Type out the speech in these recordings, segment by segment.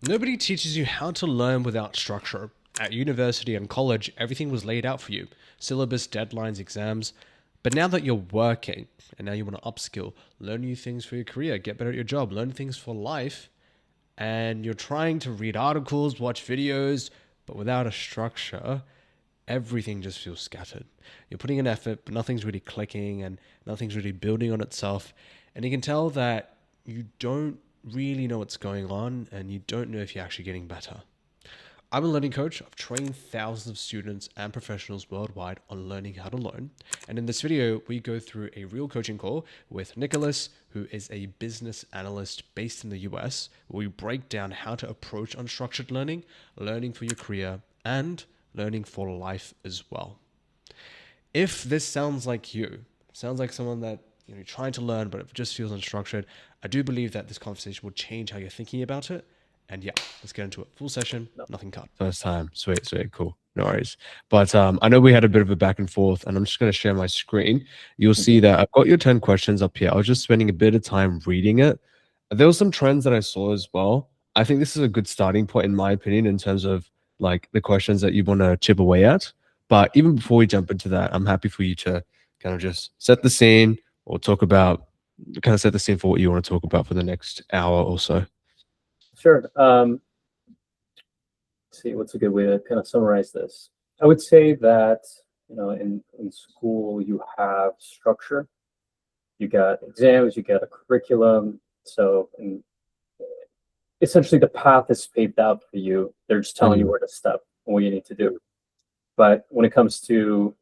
Nobody teaches you how to learn without structure. At university and college, everything was laid out for you: syllabus, deadlines, exams. But now that you're working and now you want to upskill, learn new things for your career, get better at your job, learn things for life, and you're trying to read articles, watch videos, but without a structure, everything just feels scattered. You're putting in effort, but nothing's really clicking and nothing's really building on itself. And you can tell that you don't really know what's going on and you don't know if you're actually getting better. I'm a learning coach. I've trained thousands of students and professionals worldwide on learning how to learn. And in this video, we go through a real coaching call with Nickolas, who is a business analyst based in the US, where we break down how to approach unstructured learning, learning for your career, and learning for life as well. If this sounds like you, sounds like someone that you're trying to learn, but it just feels unstructured, I do believe that this conversation will change how you're thinking about it. And yeah, let's get into it. Full session, nothing cut. First time. Sweet, sweet, cool. No worries. But I know we had a bit of a back and forth, and I'm just going to share my screen. You'll see that I've got your 10 questions up here. I was just spending a bit of time reading it. There were some trends that I saw as well. I think this is a good starting point, in my opinion, in terms of like the questions that you want to chip away at. But even before we jump into that, I'm happy for you to kind of just set the scene or talk about, kind of set the scene for what you want to talk about for the next hour or so. Sure. Let's see, what's a good way to kind of summarize this? I would say that, in school, you have structure. You got exams, you got a curriculum. So, and essentially, the path is paved out for you. They're just telling you where to step and what you need to do. But when it comes to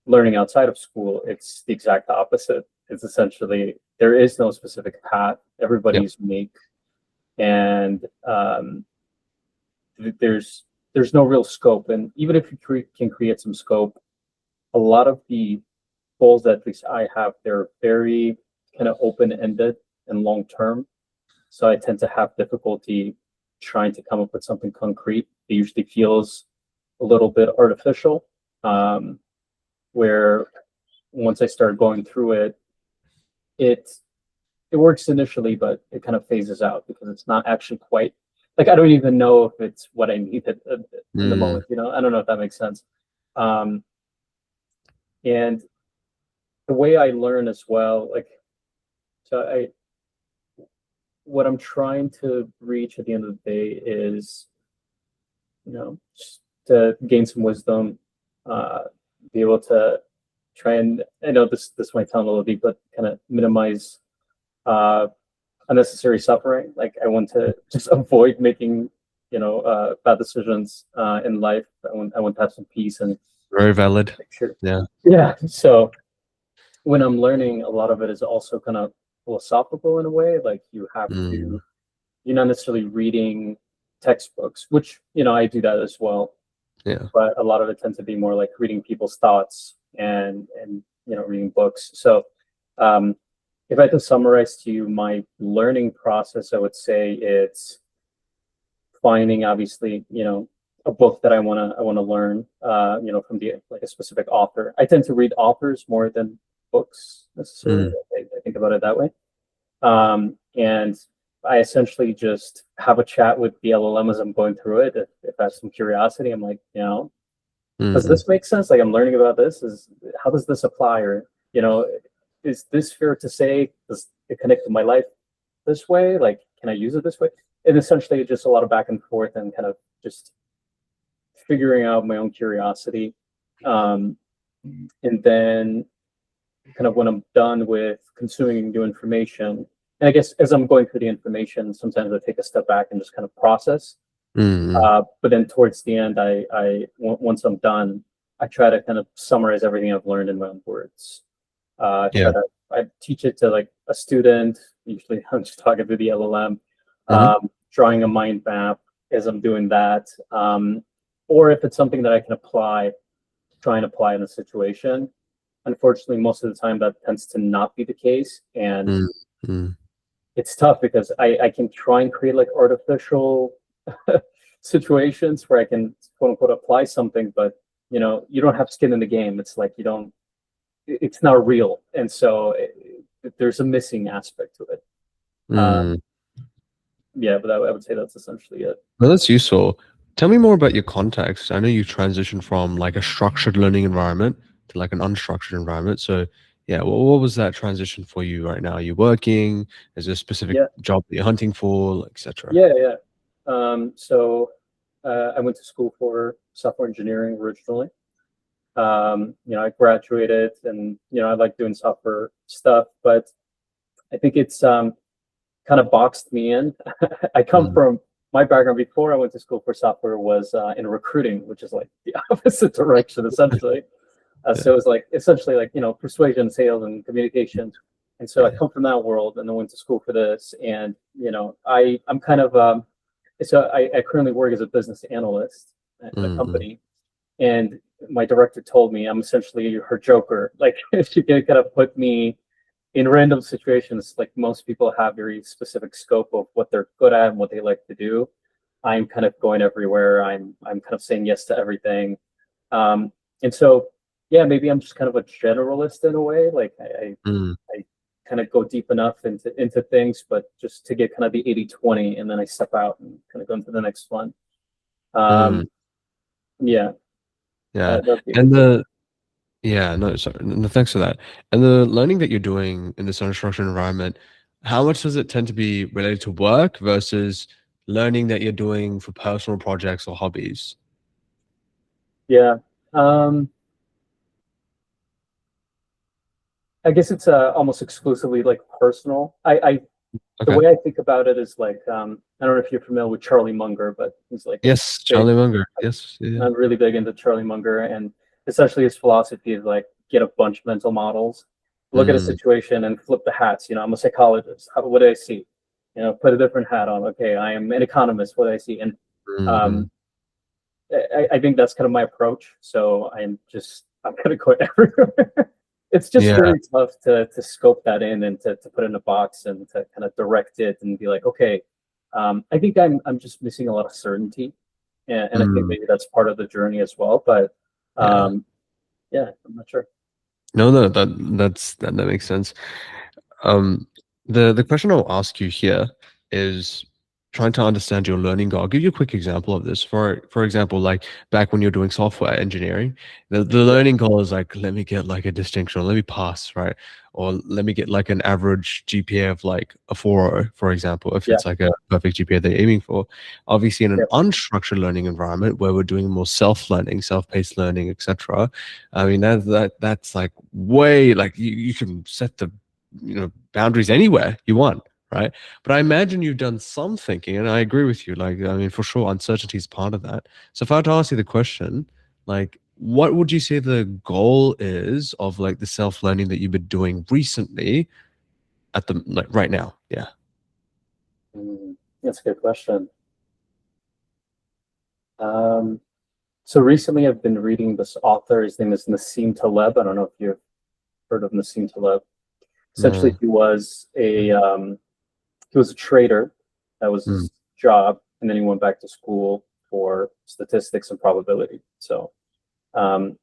learning outside of school, it's the exact opposite. It's essentially there is no specific path. Everybody's unique, and there's no real scope. And even if you can create some scope, a lot of the goals that at least I have, they're very kind of open-ended and long-term. So I tend to have difficulty trying to come up with something concrete. It usually feels a little bit artificial, where once I start going through it, it works initially, but it kind of phases out because it's not actually quite like I don't even know if it's what I needed in the moment. I don't know if that makes sense. And the way I learn as well, like what I'm trying to reach at the end of the day is, just to gain some wisdom, be able to try and I know this might sound a little deep, but kind of minimize unnecessary suffering. Like I want to just avoid making bad decisions in life. I want to have some peace and very valid. Sure. Yeah. So when I'm learning, a lot of it is also kind of philosophical in a way. Like you have to, you're not necessarily reading textbooks, which I do that as well. Yeah. But a lot of it tends to be more like reading people's thoughts and reading books. So if I had to summarize to you my learning process, I would say it's finding obviously a book that I want to learn from like a specific author. I tend to read authors more than books necessarily. I think about it that way. And I essentially just have a chat with the LLM as I'm going through it. If I have some curiosity, I'm like, does this make sense? Like I'm learning about this. How does this apply? Or, is this fair to say? Does it connect to my life this way? Like, can I use it this way? And essentially just a lot of back and forth and kind of just figuring out my own curiosity. And then kind of when I'm done with consuming new information, and I guess as I'm going through the information, sometimes I take a step back and just kind of process. But then towards the end, once I'm done, I try to kind of summarize everything I've learned in my own words. I teach it to like a student. Usually I'm just talking to the LLM, drawing a mind map as I'm doing that. Or if it's something that I can apply, try and apply in a situation. Unfortunately, most of the time that tends to not be the case. And it's tough because I can try and create like artificial situations where I can quote unquote apply something, but you don't have skin in the game. It's like it's not real. And so there's a missing aspect to it. yeah, but I would say that's essentially it. Well, that's useful. Tell me more about your context. I know you transitioned from like a structured learning environment to like an unstructured environment. So, yeah, what was that transition for you right now? Are you working? Is there a specific Yeah, job that you're hunting for, etc.? yeah. So I went to school for software engineering originally. I graduated, and I like doing software stuff, but I think it's kind of boxed me in. I come Mm, from my background before I went to school for software was in recruiting, which is like the opposite direction essentially. yeah, So it was like essentially like persuasion, sales, and communication. And so I yeah. come from that world, and then went to school for this. And I'm kind of I currently work as a business analyst at a Mm, company, and my director told me I'm essentially her joker. Like she can kind of put me in random situations. Like most people have very specific scope of what they're good at and what they like to do. I'm kind of going everywhere. I'm kind of saying yes to everything. And so yeah, maybe I'm just kind of a generalist in a way. Like mm, I kind of go deep enough into things, but just to get kind of the 80/20, and then I step out and kind of go into the next one. mm, Um, yeah, yeah. that'd be a good And thing. the Yeah, no, sorry, no, thanks for that. And the learning that you're doing in this unstructured environment, how much does it tend to be related to work versus learning that you're doing for personal projects or hobbies? Yeah. Um, I guess it's almost exclusively like personal. The Okay. way I think about it is like I don't know if you're familiar with Charlie Munger, but he's like a Yes, big. Charlie Munger. Yes, yeah. I'm really big into Charlie Munger, and essentially his philosophy is like get a bunch of mental models, look at a Mm, situation, and flip the hats. I'm a psychologist. What do I see? Put a different hat on. Okay, I am an economist. What do I see? And mm, um, mm. I think that's kind of my approach. So I'm gonna go everywhere. It's just Yeah. very tough to scope that in and to put in a box and to kind of direct it and be like, okay, I think I'm just missing a lot of certainty, and I think Mm, maybe that's part of the journey as well. But yeah. um, yeah, I'm not sure. No, no, that makes sense. Um, the question I'll ask you here is trying to understand your learning goal. I'll give you a quick example of this. For example, like back when you're doing software engineering, the Yeah, learning goal is like, let me get like a distinction, or let me pass, right? Or let me get like an average GPA of like a 4.0, for example, if yeah, it's like a perfect GPA they're aiming for. Obviously, in an yeah. unstructured learning environment where we're doing more self-learning, self-paced learning, etc. I mean, that's like way like you can set the boundaries anywhere you want, right? But I imagine you've done some thinking, and I agree with you. Like, I mean, for sure, uncertainty is part of that. So if I were to ask you the question, like, what would you say the goal is of like the self-learning that you've been doing recently at the like right now? Yeah. That's a good question. Um, so recently I've been reading this author. His name is Nassim Taleb. I don't know if you've heard of Nassim Taleb. Essentially, No. he was a trader. That was Mm, his job, and then he went back to school for statistics and probability. So um,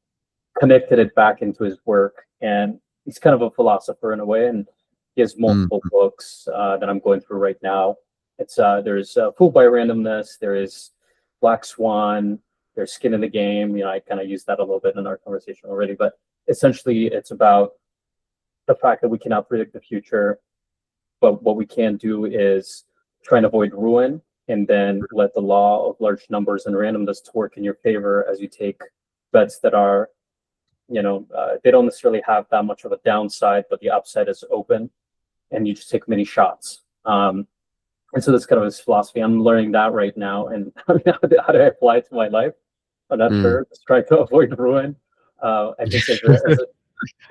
connected it back into his work, and he's kind of a philosopher in a way. And he has mm, multiple books that I'm going through right now. It's there's Fooled by Randomness, there is Black Swan, there's Skin in the Game. I kind of used that a little bit in our conversation already, but essentially it's about the fact that we cannot predict the future, but what we can do is try and avoid ruin, and then let the law of large numbers and randomness to work in your favor as you take bets that are, they don't necessarily have that much of a downside, but the upside is open, and you just take many shots. And so that's kind of his philosophy. I'm learning that right now, and how do I apply it to my life? I'm not mm. sure. Just try to avoid ruin. I think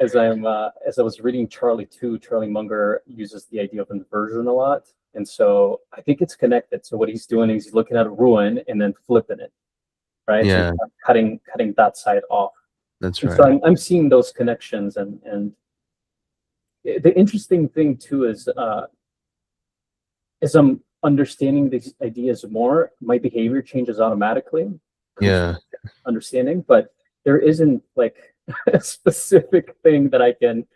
as I was reading Charlie too, Charlie Munger uses the idea of inversion a lot, and so I think it's connected. So what he's doing is he's looking at a ruin and then flipping it, right? So he's Yeah, cutting that side off, that's and so right. I'm seeing those connections, and the interesting thing too is as I'm understanding these ideas more, my behavior changes automatically. Comes from Yeah. understanding, but there isn't like a specific thing that I can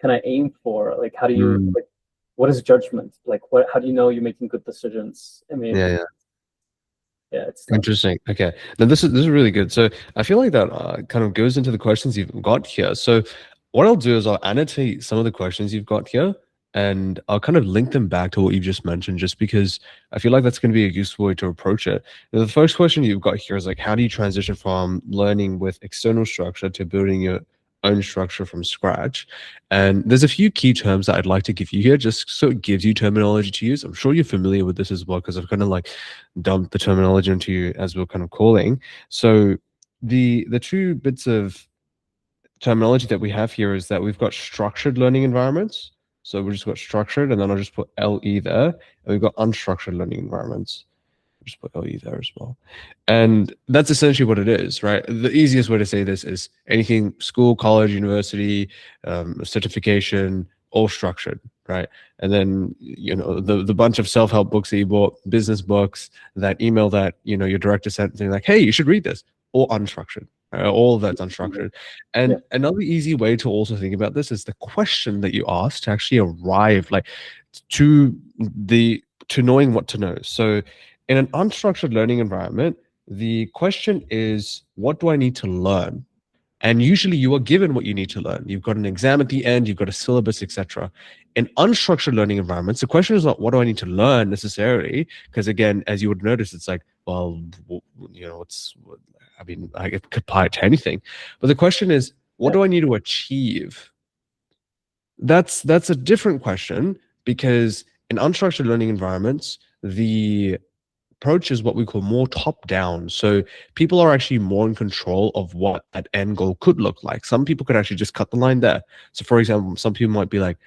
kind of aim for. Like, how do you Mm. like? what is judgment? Like, how do you know you're making good decisions? I mean, Yeah, yeah. yeah, it's tough. Interesting. Okay. Now this is really good. So I feel like that kind of goes into the questions you've got here. So what I'll do is I'll annotate some of the questions you've got here, and I'll kind of link them back to what you've just mentioned, just because I feel like that's going to be a useful way to approach it. Now, the first question you've got here is like, how do you transition from learning with external structure to building your own structure from scratch? And there's a few key terms that I'd like to give you here, just so it gives you terminology to use. I'm sure you're familiar with this as well, because I've kind of like dump the terminology into you as we're kind of calling. So the two bits of terminology that we have here is that we've got structured learning environments. So we just got structured, and then I'll just put LE there. And we've got unstructured learning environments. Just put LE there as well. And that's essentially what it is, right? The easiest way to say this is anything school, college, university, certification, all structured, right? And then, the bunch of self-help books that you bought, business books, that email that, your director sent saying like, hey, you should read this, all unstructured. Right? All of that's unstructured. Yeah, And another easy way to also think about this is the question that you ask to actually arrive like to to knowing what to know. So in an unstructured learning environment, the question is, what do I need to learn? And usually you are given what you need to learn. You've got an exam at the end, you've got a syllabus, etc. In unstructured learning environments, the question is not what do I need to learn necessarily, because again, as you would notice, it's like, well, I mean, I could apply it to anything. But the question is, what yeah, do I need to achieve? That's a different question, because in unstructured learning environments, the approach is what we call more top down. So people are actually more in control of what that end goal could look like. Some people could actually just cut the line there. So for example, some people might be like,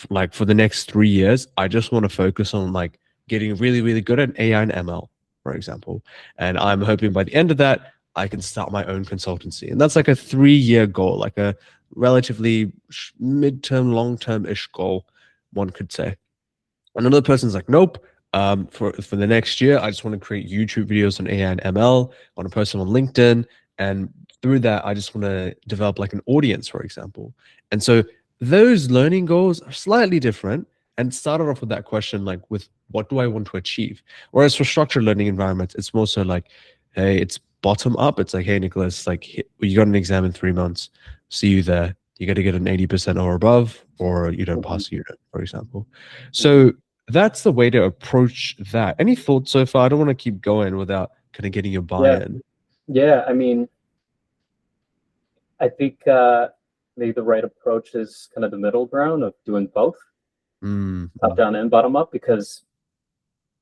like for the next 3 years, I just want to focus on like getting really, really good at AI and ML, for example. And I'm hoping by the end of that, I can start my own consultancy. And that's like a 3 year goal, like a relatively midterm, long-term ish goal, one could say. Another person's like, nope. For the next year, I just want to create YouTube videos on AI and ML. I want to post them on LinkedIn, and through that, I just want to develop like an audience, for example. And so those learning goals are slightly different, and started off with that question, like with what do I want to achieve? Whereas for structured learning environments, it's more so like, hey, it's bottom up. It's like, hey, Nickolas, like you got an exam in 3 months. See you there. You got to get an 80% or above, or you don't mhm, pass a unit, for example. mhm. So that's the way to approach that. Any thoughts so far? I don't want to keep going without kind of getting your Yeah, buy-in. yeah. I mean, I think maybe the right approach is kind of the middle ground of doing both, Mm, top mm. down and bottom up, because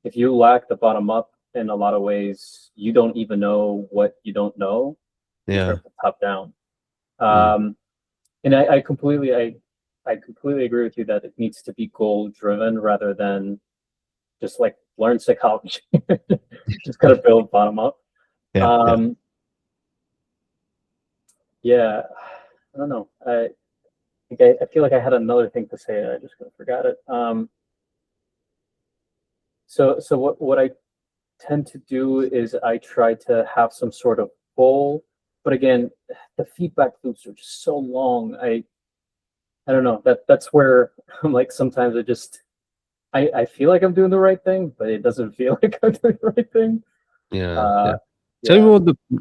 if you lack the bottom up in a lot of ways, you don't even know what you don't know in Yeah. terms of top down. Mm. Um, and I completely agree with you that it needs to be goal driven rather than just like learn psychology. Just gotta build bottom up. Yeah. Yeah. Um, yeah, I don't know. I feel like I had another thing to say. I just kind of forgot it. So what I tend to do is I try to have some sort of goal, but again, the feedback loops are just so long. I don't know. That's where I'm like sometimes I feel like I'm doing the right thing, but it doesn't feel like I'm doing the right thing. Yeah. Uh, Yeah. yeah,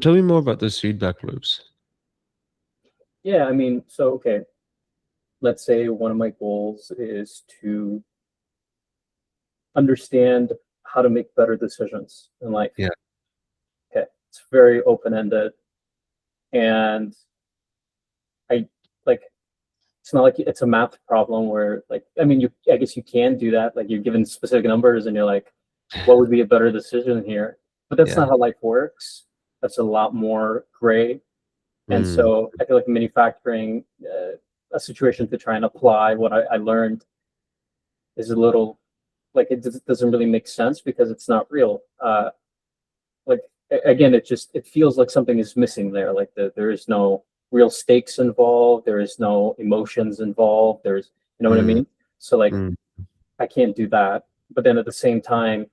Tell me more about those feedback loops. yeah. I mean, so okay, let's say one of my goals is to understand how to make better decisions in life. Yeah. Okay, it's very open ended, and I like it's not like it's a math problem where like I mean you I guess you can do that, like you're given specific numbers and you're like, what would be a better decision here? But that's Yeah. not how life works. That's a lot more gray. And Mm. so I feel like manufacturing a situation to try and apply what I learned is a little like doesn't really make sense because it's not real. Like again, it feels like something is missing there. Like there is no real stakes involved. There is no emotions involved. There's you know what I Mm. mean. So like Mm. I can't do that. But then at the same time,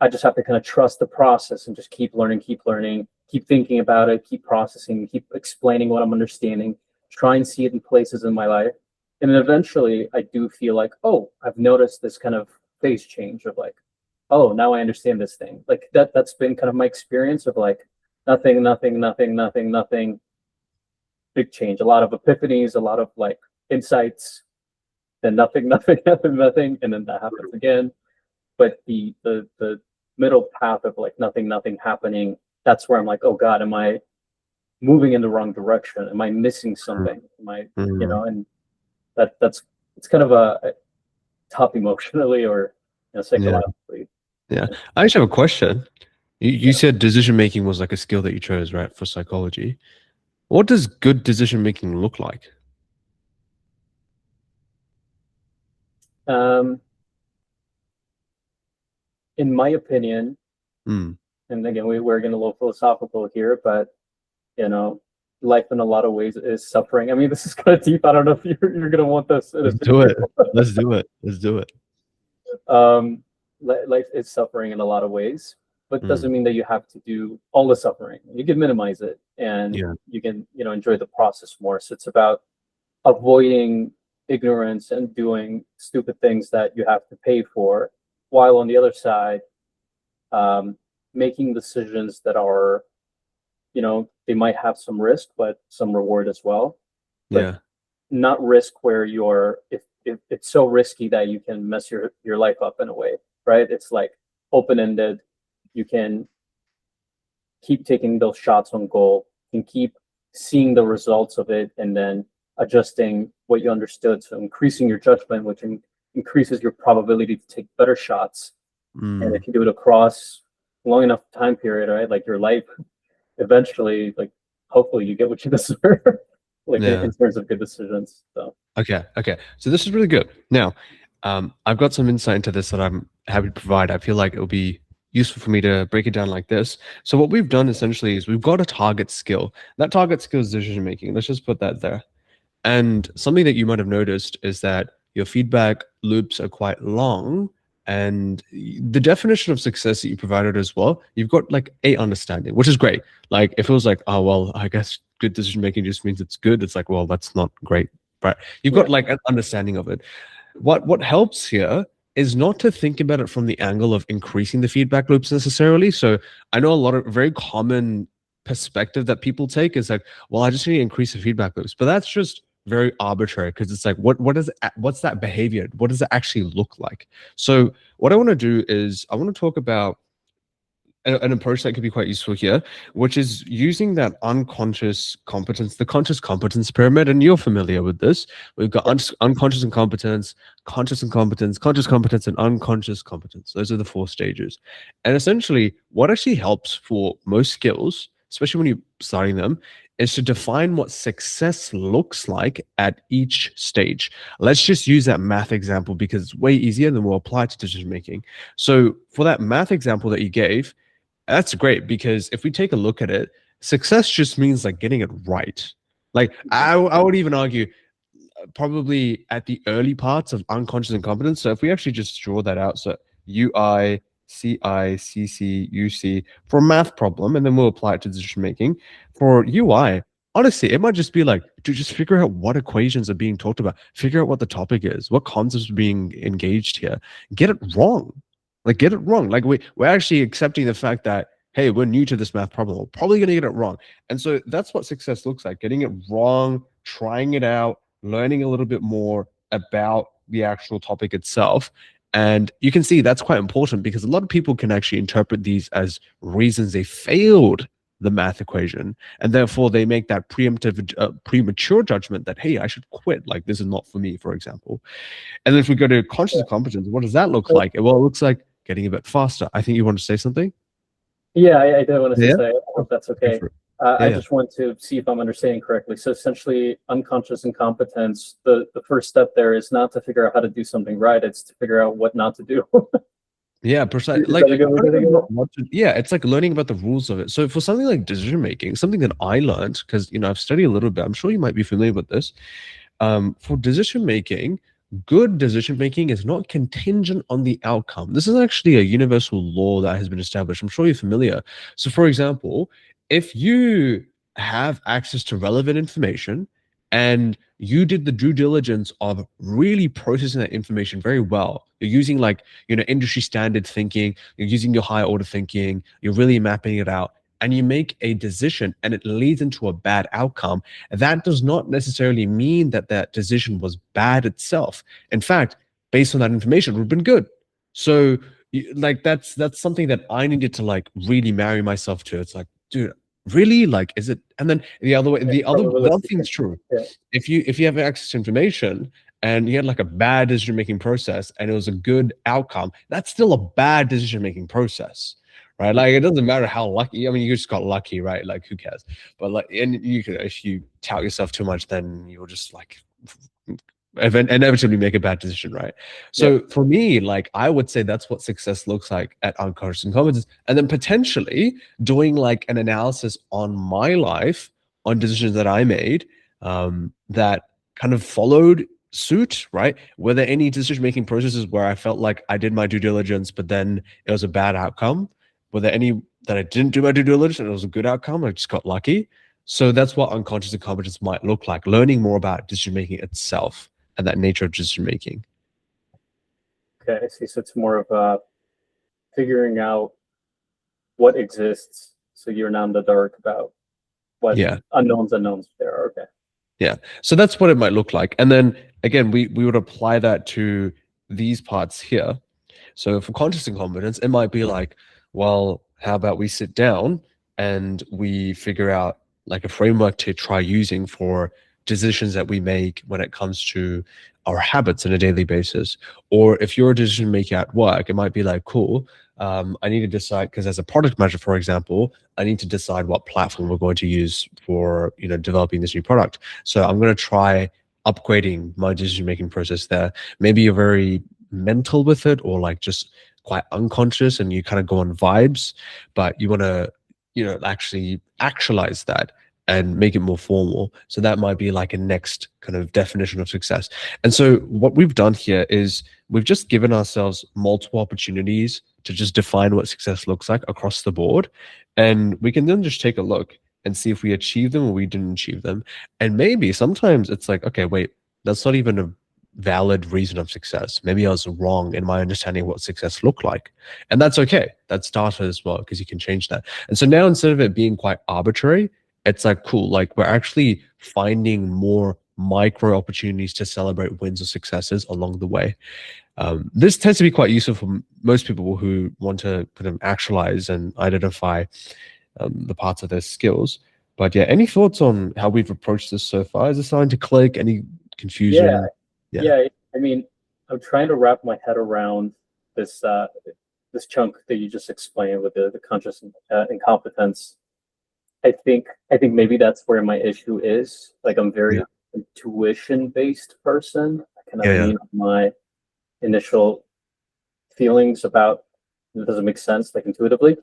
I just have to kind of trust the process and just keep learning, keep thinking about it, keep processing, keep explaining what I'm understanding, try and see it in places in my life. And then eventually I do feel like, oh, I've noticed this kind of phase change of like, oh, now I understand this thing. Like that's been kind of my experience of like nothing, nothing, nothing, nothing, nothing, big change. A lot of epiphanies, a lot of like insights, then nothing, nothing, nothing, nothing, and then that happens again. But the middle path of like nothing, nothing happening, that's where I'm like, oh God, am I moving in the wrong direction? Am I missing something? Am I, Mm. and that's it's kind of a tough emotionally or Yeah. psychologically. Yeah. I actually have a question. You Yeah. said decision making was like a skill that you chose, right, for psychology. What does good decision making look like? Um, in my opinion, Mm. and again, we're getting a little philosophical here, but you know, life in a lot of ways is suffering. I mean, this is kind of deep. I don't know if you're gonna want this in a Let's do video. it. Let's do it. Let's do it. Um, life is suffering in a lot of ways, but Mm. doesn't mean that you have to do all the suffering. You can minimize it, and Yeah. you can enjoy the process more. So it's about avoiding ignorance and doing stupid things that you have to pay for, while on the other side, um, making decisions that are, they might have some risk, but some reward as well. But Yeah. not risk where you're, if it's so risky that you can mess your life up in a way, right? It's like open ended. You can keep taking those shots on goal, and keep seeing the results of it, and then adjusting what you understood. So increasing your judgment, which increases your probability to take better shots. And Mm. if you do it across long enough time period, right, like your life, eventually, like hopefully you get what you deserve, like Yeah. in terms of good decisions. So Okay. Okay. So this is really good. Now, I've got some insight into this that I'm happy to provide. I feel like it'll be useful for me to break it down like this. So what we've done essentially is we've got a target skill. That target skill is decision making. Let's just put that there. And something that you might have noticed is that your feedback loops are quite long. And the definition of success that you provided as well, you've got like a understanding, which is great. Like if it was like, oh, well, I guess good decision making just means it's good. It's like, well, that's not great. But you've yeah. got like an understanding of it. What helps here is not to think about it from the angle of increasing the feedback loops necessarily. So I know a lot of very common perspective that people take is like, well, I just need to increase the feedback loops, but that's just very arbitrary because it's like, what's that behavior? What does it actually look like? So what I want to do is I want to talk about an approach that could be quite useful here, which is using that unconscious competence, the conscious competence pyramid. And you're familiar with this. We've got Yeah. unconscious incompetence, conscious incompetence, conscious competence, and unconscious competence. Those are the four stages. And essentially, what actually helps for most skills, especially when you're starting them, is to define what success looks like at each stage. Let's just use that math example because it's way easier than we'll apply to decision making. So, for that math example that you gave, that's great because if we take a look at it, success just means like getting it right. Like I would even argue probably at the early parts of unconscious incompetence. So if we actually just draw that out, so UI, CI, CC, UC for a math problem, and then we'll apply it to decision making. For UI, honestly, it might just be like to just figure out what equations are being talked about, figure out what the topic is, what concepts are being engaged here, get it wrong. Like get it wrong. Like we're actually accepting the fact that hey, we're new to this math problem. We're probably gonna get it wrong. And so that's what success looks like: getting it wrong, trying it out, learning a little bit more about the actual topic itself. And you can see that's quite important because a lot of people can actually interpret these as reasons they failed the math equation. And therefore, they make that preemptive, premature judgment that, hey, I should quit. Like, this is not for me, for example. And then if we go to conscious competence, what does that look So, like? Well, it looks like getting a bit faster. I think you want to say something? yeah, I did want to say Yeah. something. I hope that's Go okay. for it. Yeah. I Yeah. just want to see if I'm understanding correctly. So essentially, unconscious incompetence, the first step there is not to figure out how to do something right, it's to figure out what not to do. Yeah, precise. Is Like that a good way to learning think of it? about yeah, it's like learning about the rules of it. So for something like decision making, something that I learned because I've studied a little bit. I'm sure you might be familiar with this. For decision making, good decision making is not contingent on the outcome. This is actually a universal law that has been established. I'm sure you're familiar. So, for example, if you have access to relevant information and you did the due diligence of really processing that information very well. You're using like, industry standard thinking, you're using your higher order thinking, you're really mapping it out, and you make a decision and it leads into a bad outcome. That does not necessarily mean that that decision was bad itself. In fact, based on that information, it would have been good. So like that's something that I needed to like really marry myself to. It's like, dude, really? Like, is it? And then the other way, Yeah, the other probabilistic thing is thinking. true. Yeah. If you have access to information and you had like a bad decision making process and it was a good outcome, that's still a bad decision making process, right? Like it doesn't matter how lucky. I mean, you just got lucky, right? Like who cares? But like, and you could, if you tout yourself too much, then you'll just like inevitably make a bad decision, right? Yeah. So for me, like I would say that's what success looks like at unconscious incompetence, and then potentially doing like an analysis on my life, on decisions that I made, that kind of followed suit, right? Were there any decision making processes where I felt like I did my due diligence, but then it was a bad outcome? Were there any that I didn't do my due diligence and it was a good outcome? I just got lucky. So that's what unconscious incompetence might look like, learning more about decision making itself and that nature of decision making. Okay, I see. So it's more of figuring out what exists, so you're not in the dark about what Yeah. unknowns there are. Okay. Yeah. So that's what it might look like. And then again, we would apply that to these parts here. So for conscious incompetence, it might be like, well, how about we sit down and we figure out like a framework to try using for decisions that we make when it comes to our habits on a daily basis. Or if you're a decision maker at work, it might be like, cool, I need to decide, because as a product manager, for example, I need to decide what platform we're going to use for developing this new product. So I'm going to try upgrading my decision making process there. Maybe you're very mental with it, or like just quite unconscious and you kind of go on vibes, but you want to actually actualize that and make it more formal. So that might be like a next kind of definition of success. And so what we've done here is we've just given ourselves multiple opportunities to just define what success looks like across the board, and we can then just take a look and see if we achieve them or we didn't achieve them. And maybe sometimes it's like, okay, wait, that's not even a valid reason of success. Maybe I was wrong in my understanding of what success looked like. And that's okay. That's data as well, because you can change that. And so now instead of it being quite arbitrary, it's like, cool, like we're actually finding more micro opportunities to celebrate wins or successes along the way. This tends to be quite useful for most people who want to kind of actualize and identify the parts of their skills. But yeah, any thoughts on how we've approached this so far? Is it starting to click? Any confusion? Yeah. I mean, I'm trying to wrap my head around this this chunk that you just explained with the conscious incompetence. I think maybe that's where my issue is. Like I'm very intuition based person. I kind of lean on my initial feelings about it doesn't make sense, like intuitively.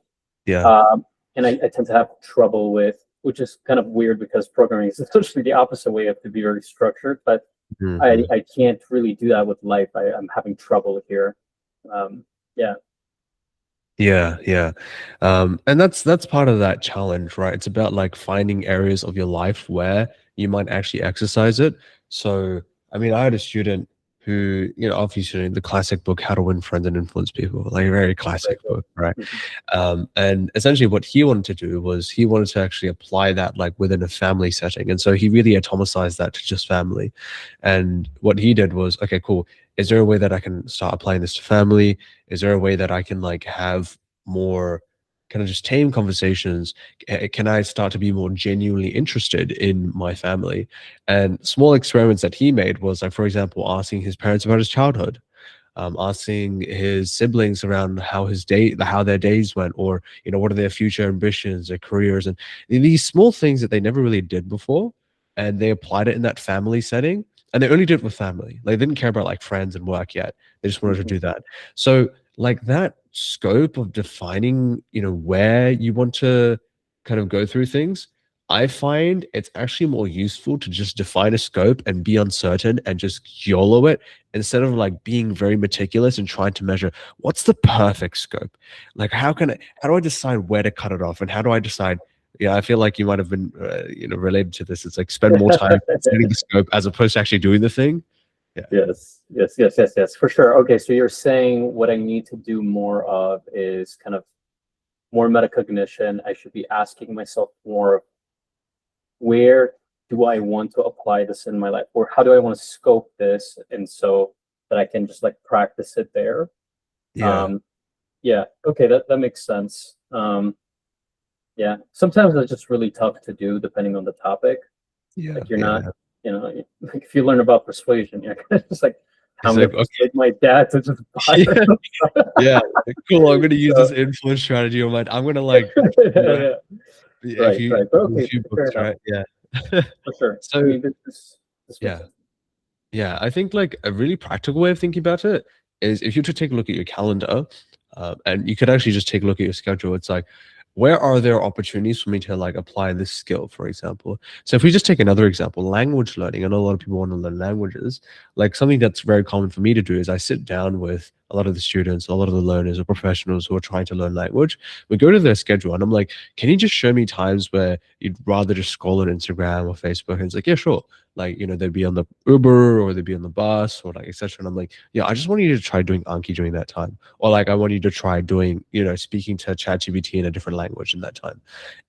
And I tend to have trouble with, which is kind of weird because programming is essentially the opposite way. You have to be very structured, but I can't really do that with life. I'm having trouble here. Yeah. And that's part of that challenge, right? It's about like finding areas of your life where you might actually exercise it. So I mean, I had a student who, obviously the classic book, How to Win Friends and Influence People, like a very classic book, right? And essentially what he wanted to do was he wanted to actually apply that like within a family setting. And so he really atomicized that to just family. And what he did was, okay, cool. Is there a way that I can start applying this to family? Is there a way that I can like have more kind of just tame conversations? Can I start to be more genuinely interested in my family? And small experiments that he made was like, for example, asking his parents about his childhood, asking his siblings around how their days went, or what are their future ambitions, their careers, and these small things that they never really did before, and they applied it in that family setting. And they only did it with family. Like, they didn't care about like friends and work yet. They just wanted to do that. So like that scope of defining, where you want to kind of go through things, I find it's actually more useful to just define a scope and be uncertain and just YOLO it, instead of like being very meticulous and trying to measure what's the perfect scope. Like how do I decide where to cut it off, and how do I decide Yeah, I feel like you might have been, related to this. It's like spend more time setting the scope as opposed to actually doing the thing. Yeah. Yes, for sure. Okay, so you're saying what I need to do more of is kind of more metacognition. I should be asking myself more, where do I want to apply this in my life, or how do I want to scope this, and so that I can just like practice it there. Yeah. Um, yeah, okay, that makes sense. Yeah, sometimes it's just really tough to do depending on the topic. Yeah. Like you're not, Yeah. like if you learn about persuasion, you're just like, It's I'm gonna like, okay. persuade my dad to just buy Yeah. it. Yeah. Cool. I'm gonna use So, this influence strategy on my. I'm gonna like, yeah, if right, you right. if But you a okay, few fair books, enough, right? Yeah. for sure. I So mean, this makes yeah. sense. Yeah, I think like a really practical way of thinking about it is if you were to take a look at your calendar, and you could actually just take a look at your schedule. It's like, where are there opportunities for me to like apply this skill, for example? So if we just take another example, language learning. I know a lot of people want to learn languages. Like something that's very common for me to do is I sit down with a lot of the students, a lot of the learners or professionals who are trying to learn language. We go to their schedule and I'm like, can you just show me times where you'd rather just scroll on Instagram or Facebook? And it's like, yeah, sure. Like, they'd be on the Uber or they'd be on the bus or like etc. And I'm like, yeah, I just want you to try doing Anki during that time. Or like I want you to try doing, speaking to ChatGPT in a different language in that time.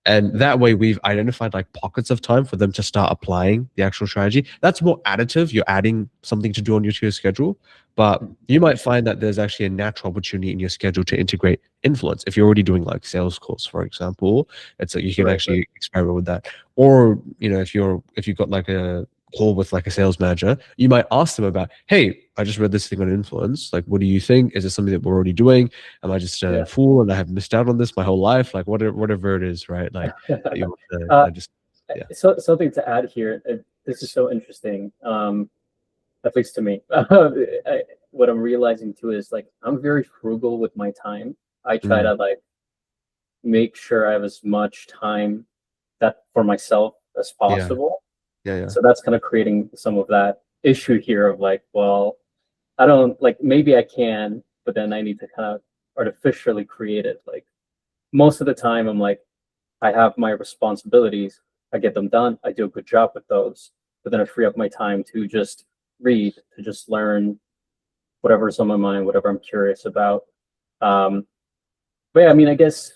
And that way we've identified like pockets of time for them to start applying the actual strategy. That's more additive. You're adding something to do on your schedule. But you might find that there's actually a natural opportunity in your schedule to integrate influence. If you're already doing like sales calls, for example, it's like you can Right, right. actually experiment with that. Or, if you've got like a call with like a sales manager, you might ask them about, hey, I just read this thing on influence. Like, what do you think? Is it something that we're already doing? Am I just a Yeah. fool and I have missed out on this my whole life? Like, whatever it is, right? Like, that you want to uh, just, yeah. so something to add here. This is Yes. so interesting. At least to me. What I'm realizing too is like I'm very frugal with my time. I try Mm, to like make sure I have as much time that for myself as yeah. possible. Yeah. Yeah. So that's kind of creating some of that issue here of like, well, I don't like, maybe I can, but then I need to kind of artificially create it. Like most of the time, I'm like, I have my responsibilities, I get them done, I do a good job with those, but then I free up my time to just read, to just learn whatever's on my mind, whatever I'm curious about. Um, but yeah, I mean, I guess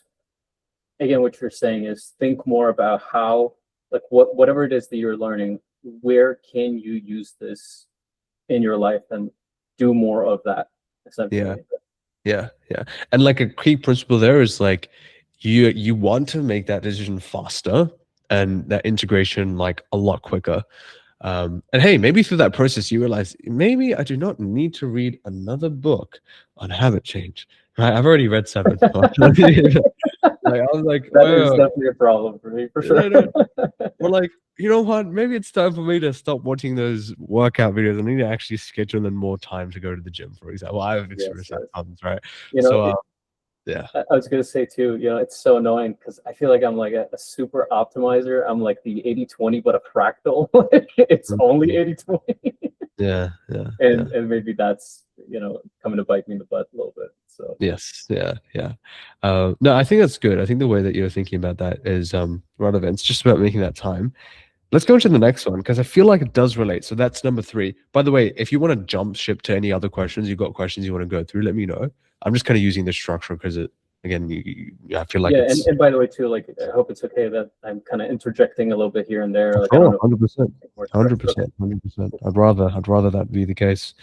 again, what you're saying is think more about how, like, whatever it is that you're learning, where can you use this in your life and do more of that, Yeah. essentially. Yeah, yeah. And like a key principle there is like you want to make that decision faster and that integration like a lot quicker. And hey, maybe through that process you realize maybe I do not need to read another book on habit change. Right? I've already read seven. Like I was like, That wait, is wait, definitely a problem for me, for wait, no, sure. no. Well, like, you know what? Maybe it's time for me to stop watching those workout videos. I need to actually schedule in more time to go to the gym, for example. I've Yes, experienced that yes. tons, right? You know, So, yeah. I was gonna say too, it's so annoying because I feel like I'm like a super optimizer. I'm like the 80/20, but a fractal. Like it's only Mhm. 80/20. Yeah, yeah, yeah. And maybe that's, coming to bite me in the butt a little bit. So Yes, yeah, yeah. No, I think that's good. I think the way that you're thinking about that is relevant. It's just about making that time. Let's go into the next one because I feel like it does relate. So that's number three. By the way, if you want to jump ship to any other questions, you've got questions you want to go through, let me know. I'm just kind of using this structure because again, I feel like yeah, and, it's and by the way too, like I hope it's okay that I'm kind of interjecting a little bit here and there. Like I don't sure, know 100%, if more hundred directed. Okay. percent, 100%. I'd rather that be the case.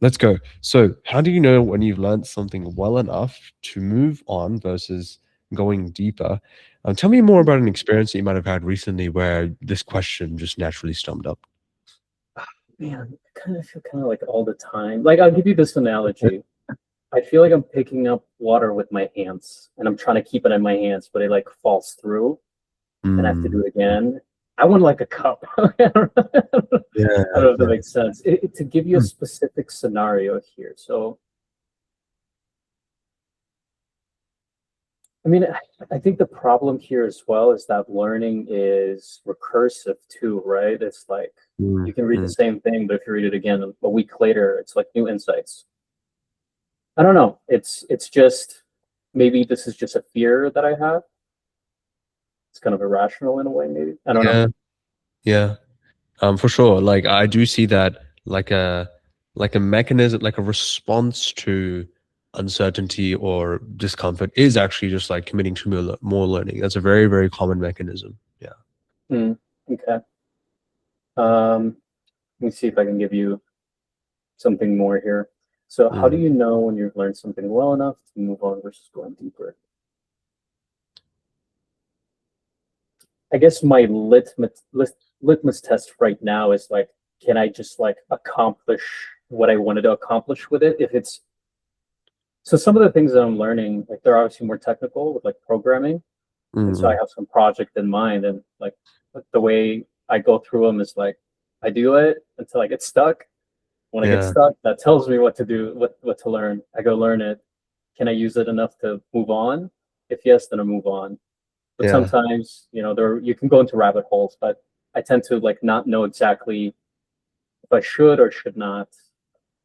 Let's go. So, how do you know when you've learned something well enough to move on versus going deeper? Tell me more about an experience that you might have had recently where this question just naturally stummed up. Man, I kind of feel kind of like all the time. Like I'll give you this analogy. I feel like I'm picking up water with my hands and I'm trying to keep it in my hands, but it like falls through and I have to Mm, do it again. I want like a cup. I don't yeah, know if that yeah. makes sense. To give you a Mm, specific scenario here. So, I mean, I think the problem here as well is that learning is recursive too, right? It's like mm, you can read the mm. same thing, but if you read it again a week later, it's like new insights. I don't know. It's just maybe this is just a fear that I have. it's kind of irrational in a way, maybe. I don't know. Yeah, yeah. For sure. Like I do see that like a mechanism, like a response to uncertainty or discomfort is actually just like committing to more learning. That's a very, very common mechanism. Yeah. Hmm. Okay. Um, Let me see if I can give you something more here. So, how do Mm. you know when you've learned something well enough to move on versus going deeper? I guess my litmus test right now is like, can I just like accomplish what I wanted to accomplish with it? If it's so, some of the things that I'm learning, like they're obviously more technical with like programming, and so I Mm. have some project in mind, and like the way I go through them is like I do it until I get stuck. When I get Yeah. stuck, that tells me what to do, what to learn. I go learn it. Can I use it enough to move on? If yes, then I move on. But Yeah. sometimes, there you can go into rabbit holes, but I tend to like not know exactly if I should or should not.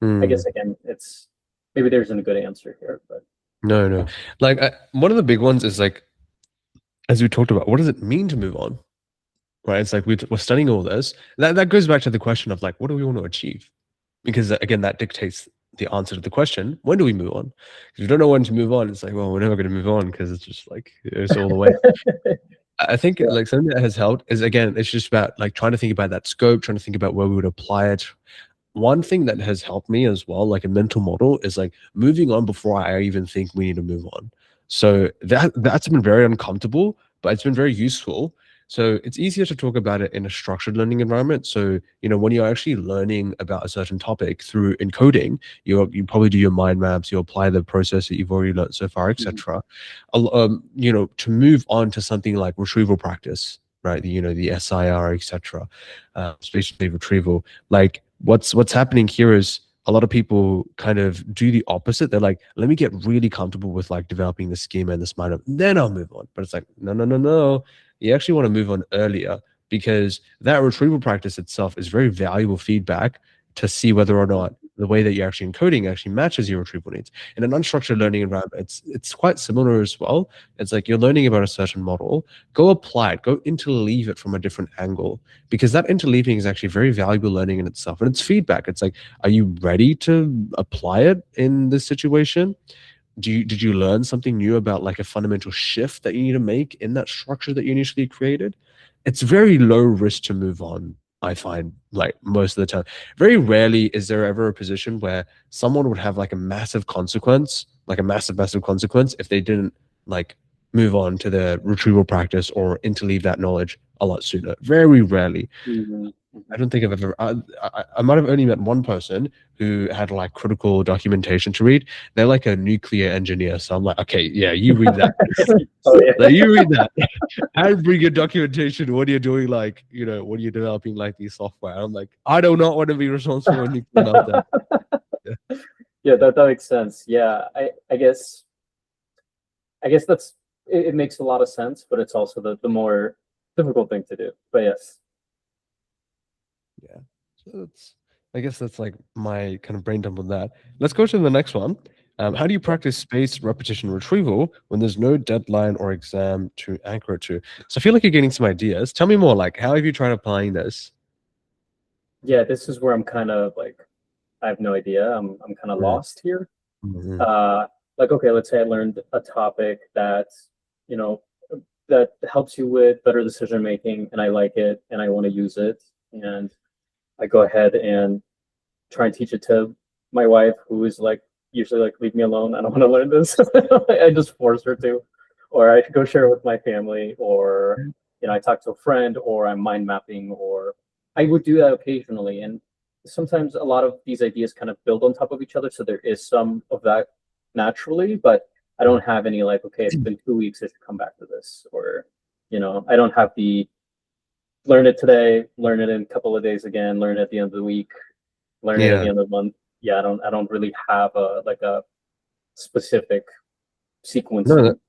I guess Mm. again, it's maybe there isn't a good answer here, but No, no. Like one of the big ones is like, as we talked about, what does it mean to move on? Right? It's like we're studying all this. That goes back to the question of like, what do we want to achieve? Because again, that dictates the answer to the question, when do we move on? If you don't know when to move on, it's like, well, we're never going to move on because it's just like it's all the way. I think yeah. like something that has helped is again, it's just about like trying to think about that scope, trying to think about where we would apply it. One thing that has helped me as well, like a mental model, is like moving on before I even think we need to move on. So that's been very uncomfortable, but it's been very useful. So it's easier to talk about it in a structured learning environment. So, when you're actually learning about a certain topic through encoding, you probably do your mind maps, you apply the process that you've already learned so far, Mhm. etc. To move on to something like retrieval practice, right? The SIR, etc. Spatially retrieval. Like what's happening here is a lot of people kind of do the opposite. They're like, let me get really comfortable with like developing the schema and this mind, then I'll move on. But it's like, no, no, no, no. You actually want to move on earlier because that retrieval practice itself is very valuable feedback to see whether or not the way that you're actually encoding actually matches your retrieval needs. In an unstructured learning environment, it's quite similar as well. It's like you're learning about a certain model, go apply it, go interleave it from a different angle, because that interleaving is actually very valuable learning in itself. And it's feedback. It's like, are you ready to apply it in this situation? Did you learn something new about like a fundamental shift that you need to make in that structure that you initially created? It's very low risk to move on, I find, like most of the time. Very rarely is there ever a position where someone would have like a massive consequence, like a massive, massive consequence if they didn't like move on to the retrieval practice or interleave that knowledge a lot sooner. Very rarely. Mhm. I Mhm. don't think I've ever. I might have only met one person who had like critical documentation to read. They're like a nuclear engineer, so I'm like, okay, yeah, you read that. Oh yeah. Like you read that, and bring your documentation when you're doing like, when you're developing like these software. I'm like, I do not want to be responsible for a nuclear meltdown. Yeah, Yeah, that makes sense. Yeah, I guess it makes a lot of sense, but it's also the more difficult thing to do. But yes. yeah. So I guess that's like my kind of brain dump on that. Let's go to the next one. How do you practice spaced repetition retrieval when there's no deadline or exam to anchor it to? So I feel like you're getting some ideas. Tell me more. Like, how have you tried applying this? Yeah, this is where I'm kind of like I have no idea. I'm kind of Mm, lost here. mhm. Uh like okay, let's say I learned a topic that, you know, that helps you with better decision making and I like it and I want to use it and I go ahead and try and teach it to my wife, who is like usually like, leave me alone. I don't want to learn this. I just force her to, or I go share it with my family, or I talk to a friend, or I'm mind mapping, or I would do that occasionally. And sometimes a lot of these ideas kind of build on top of each other, so there is some of that naturally, but I don't have any like, okay, it's been 2 weeks, I should come back to this, or I don't have the learn it today, learn it in a couple of days again, learn it at the end of the week, learn it at Yeah. the end of the month. Yeah, I don't really have a specific No, sequencing.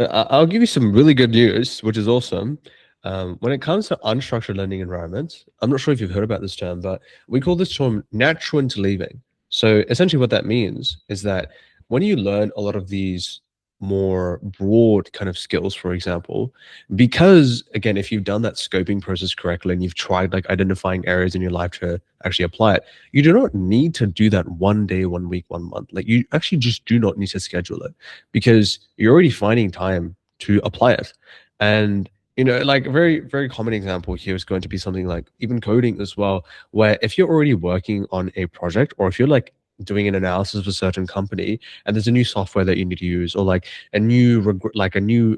I'll give you some really good news, which is awesome. When it comes to unstructured learning environments, I'm not sure if you've heard about this term, but we call this term natural interleaving. So essentially, what that means is that when you learn a lot of these more broad kind of skills, for example, because again, if you've done that scoping process correctly and you've tried like identifying areas in your life to actually apply it, you do not need to do that 1 day, 1 week, 1 month. Like you actually just do not need to schedule it because you're already finding time to apply it. And like a very, very common example here is going to be something like even coding as well, where if you're already working on a project or if you're like doing an analysis of a certain company and there's a new software that you need to use or like a new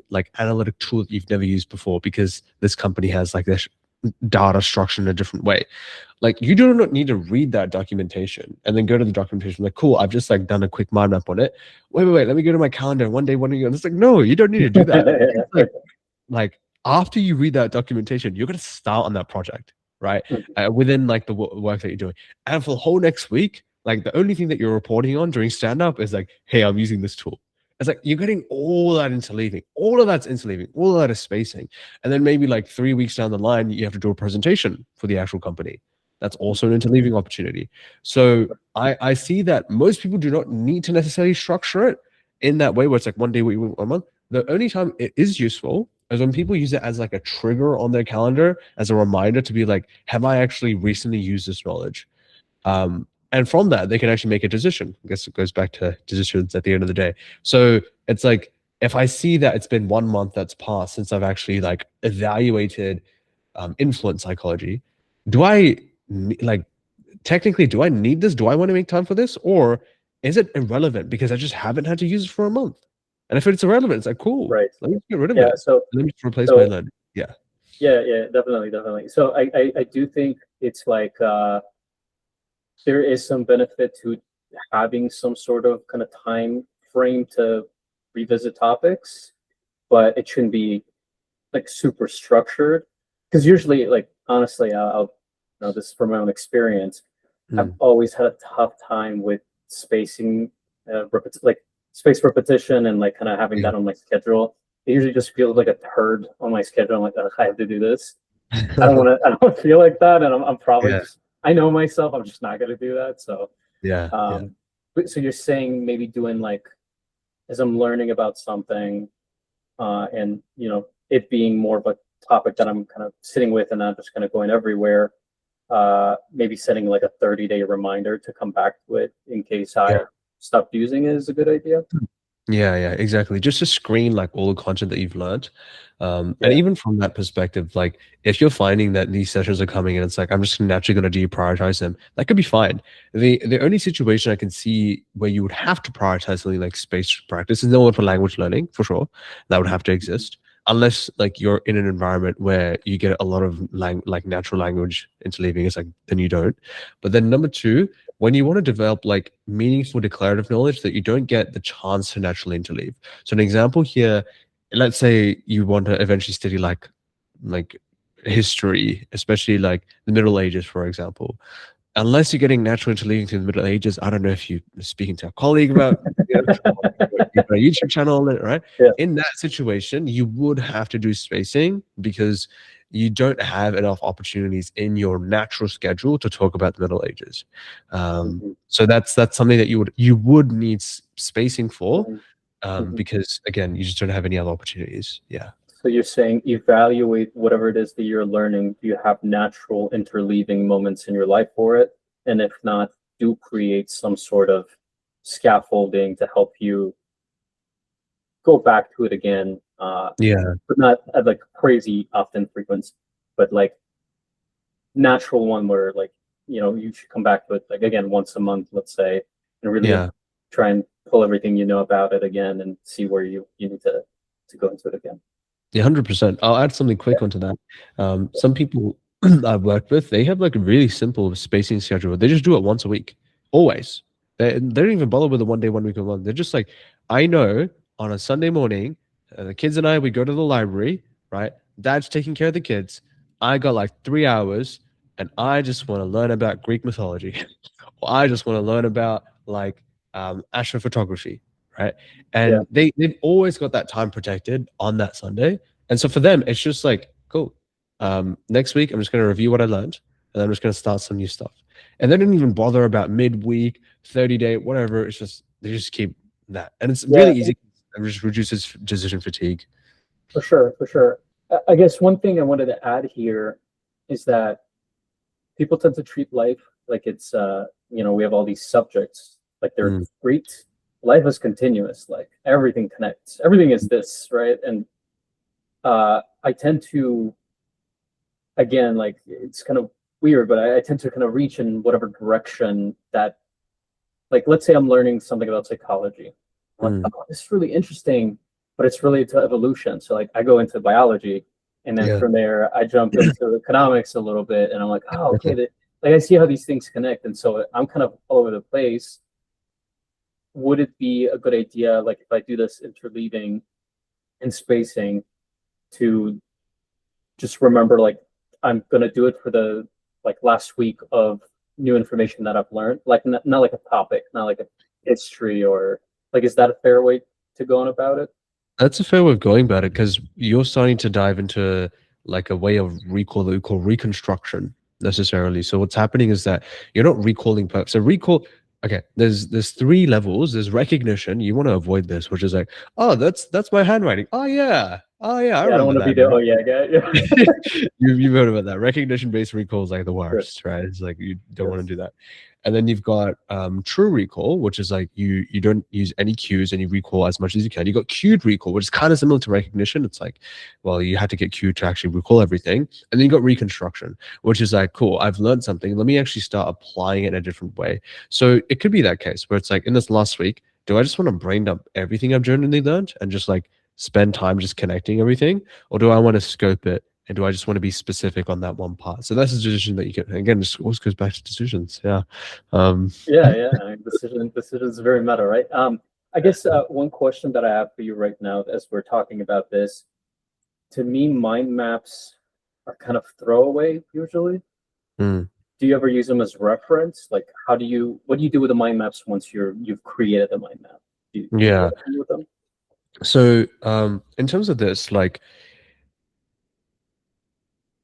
like analytic tool that you've never used before because this company has like this data structure in a different way, like you do not need to read that documentation and then go to the documentation like, cool, I've just like done a quick mind map on it. Wait, let me go to my calendar one day, 1 year. And it's like, no, you don't need to do that. It's like after you read that documentation, you're going to start on that project, right? Within like the work that you're doing. And for the whole next week, like the only thing that you're reporting on during stand up is like, hey, I'm using this tool. It's like you're getting all that interleaving. All of that's interleaving. All of that is spacing. And then maybe like 3 weeks down the line, you have to do a presentation for the actual company. That's also an interleaving opportunity. So I see that most people do not need to necessarily structure it in that way where it's like 1 day, 1 month. The only time it is useful is when people use it as like a trigger on their calendar, as a reminder to be like, have I actually recently used this knowledge? And from that, they can actually make a decision. I guess it goes back to decisions at the end of the day. So it's like, if I see that it's been 1 month that's passed since I've actually like evaluated influence psychology, do I like technically, do I need this? Do I want to make time for this? Or is it irrelevant because I just haven't had to use it for a month? And if it's irrelevant, it's like, cool, Right. let me get rid of Yeah. it. So, Let me just replace my so learning. Yeah. yeah, definitely. So I do think it's like there is some benefit to having some sort of kind of time frame to revisit topics, but it shouldn't be like super structured. Because usually, like honestly, I'll this is from my own experience. I've Mm. always had a tough time with spacing, like space repetition, and like kind of having Yeah. that on my schedule. It usually just feels like a turd on my schedule. I'm like, "Ugh, I have to do this. I don't want to. I don't feel like that, and I'm probably Yeah. just. I know myself. I'm just not gonna do that. So, Yeah. Yeah. so you're saying maybe doing like as I'm learning about something, and it being more of a topic that I'm kind of sitting with and not just kind of going everywhere. Maybe setting like a 30-day reminder to come back to it in case Yeah. I stopped using it is a good idea. Yeah, exactly. Just to screen like all the content that you've learned. And Yeah. even from that perspective, like if you're finding that these sessions are coming and it's like, I'm just naturally going to deprioritize them, that could be fine. The only situation I can see where you would have to prioritize something like spaced practice is no one for language learning, for sure. That would have to exist. Unless like you're in an environment where you get a lot of like natural language interleaving, it's like then you don't. But then number two, when you want to develop like meaningful declarative knowledge that you don't get the chance to naturally interleave. So an example here, let's say you want to eventually study like history, especially like the Middle Ages, for example. Unless you're getting natural interleaving through the Middle Ages, I don't know if you're speaking to a colleague about you've got a YouTube channel on it, right? Yeah. In that situation, you would have to do spacing because you don't have enough opportunities in your natural schedule to talk about the Middle Ages. Mhm. So that's something that you would need spacing for, Mhm. Mhm. because again, you just don't have any other opportunities. Yeah. So you're saying evaluate whatever it is that you're learning. Do you have natural interleaving moments in your life for it? And if not, do create some sort of scaffolding to help you go back to it again. Yeah. But not at like crazy often frequency, but like natural one where like you should come back to it like again once a month, let's say, and really Yeah. try and pull everything you know about it again and see where you need to go into it again. Yeah, 100%. I'll add something Yeah. quick onto that. Some people I've worked with, they have like a really simple spacing schedule. They just do it once a week, always. They don't even bother with a 1 day, 1 week, a month. They're just like, I know on a Sunday morning, the kids and I, we go to the library, right? Dad's taking care of the kids. I got like 3 hours and I just want to learn about Greek mythology. Or I just want to learn about like astrophotography, right? Yeah. And they've always got that time protected on that Sunday. And so for them, it's just like, cool. Next week, I'm just going to review what I learned, and I'm just going to start some new stuff. And they didn't even bother about midweek, 30-day, whatever. It's just they just keep that, and it's Yeah. really easy. It just reduces decision fatigue. For sure, for sure. I guess one thing I wanted to add here is that people tend to treat life like it's we have all these subjects, like they're Mm, great. Life is continuous, like everything connects. Everything is this, right? And I tend to, again, like it's kind of weird, but I tend to kind of reach in whatever direction that, like, let's say I'm learning something about psychology. I'm like, mm, oh, this is really interesting, but it's related to evolution. So like I go into biology, and then yeah. from there I jump into economics a little bit, and I'm like, oh, okay, Okay. like I see how these things connect, and so I'm kind of all over the place. Would it be a good idea, like if I do this interleaving and spacing, to just remember like I'm gonna do it for the like last week of new information that I've learned, like not like a topic, not like a history or like, is that a fair way to go on about it? That's a fair way of going about it because you're starting to dive into like a way of recall that we call reconstruction necessarily. So what's happening is that you're not recalling so recall. Okay, there's three levels. There's recognition. You want to avoid this, which is like, oh, that's my handwriting. Oh yeah, I Yeah, I don't remember want to be that the now. oh yeah guy. Yeah. You've heard about that. Recognition-based recall is like the Sure. worst, right? It's like you don't want to Yes. do that. And then you've got true recall, which is like you don't use any cues and you recall as much as you can. You got cued recall, which is kind of similar to recognition. It's like, well, you had to get cued to actually recall everything. And then you got reconstruction, which is like, cool, I've learned something. Let me actually start applying it in a different way. So it could be that case where it's like in this last week, do I just want to brain dump everything I've generally learned and just like spend time just connecting everything? Or do I want to scope it? And do I just want to be specific on that one part? So that's a decision that you can, again, this always goes back to decisions. Yeah. Um, Yeah, yeah. I mean, decisions are very meta, right? I guess one question that I have for you right now, as we're talking about this, to me, mind maps are kind of throwaway usually. mm, Do you ever use them as reference? Like, what do you do with the mind maps once you've created a mind map? Do you do yeah. anything with them? So in terms of this, like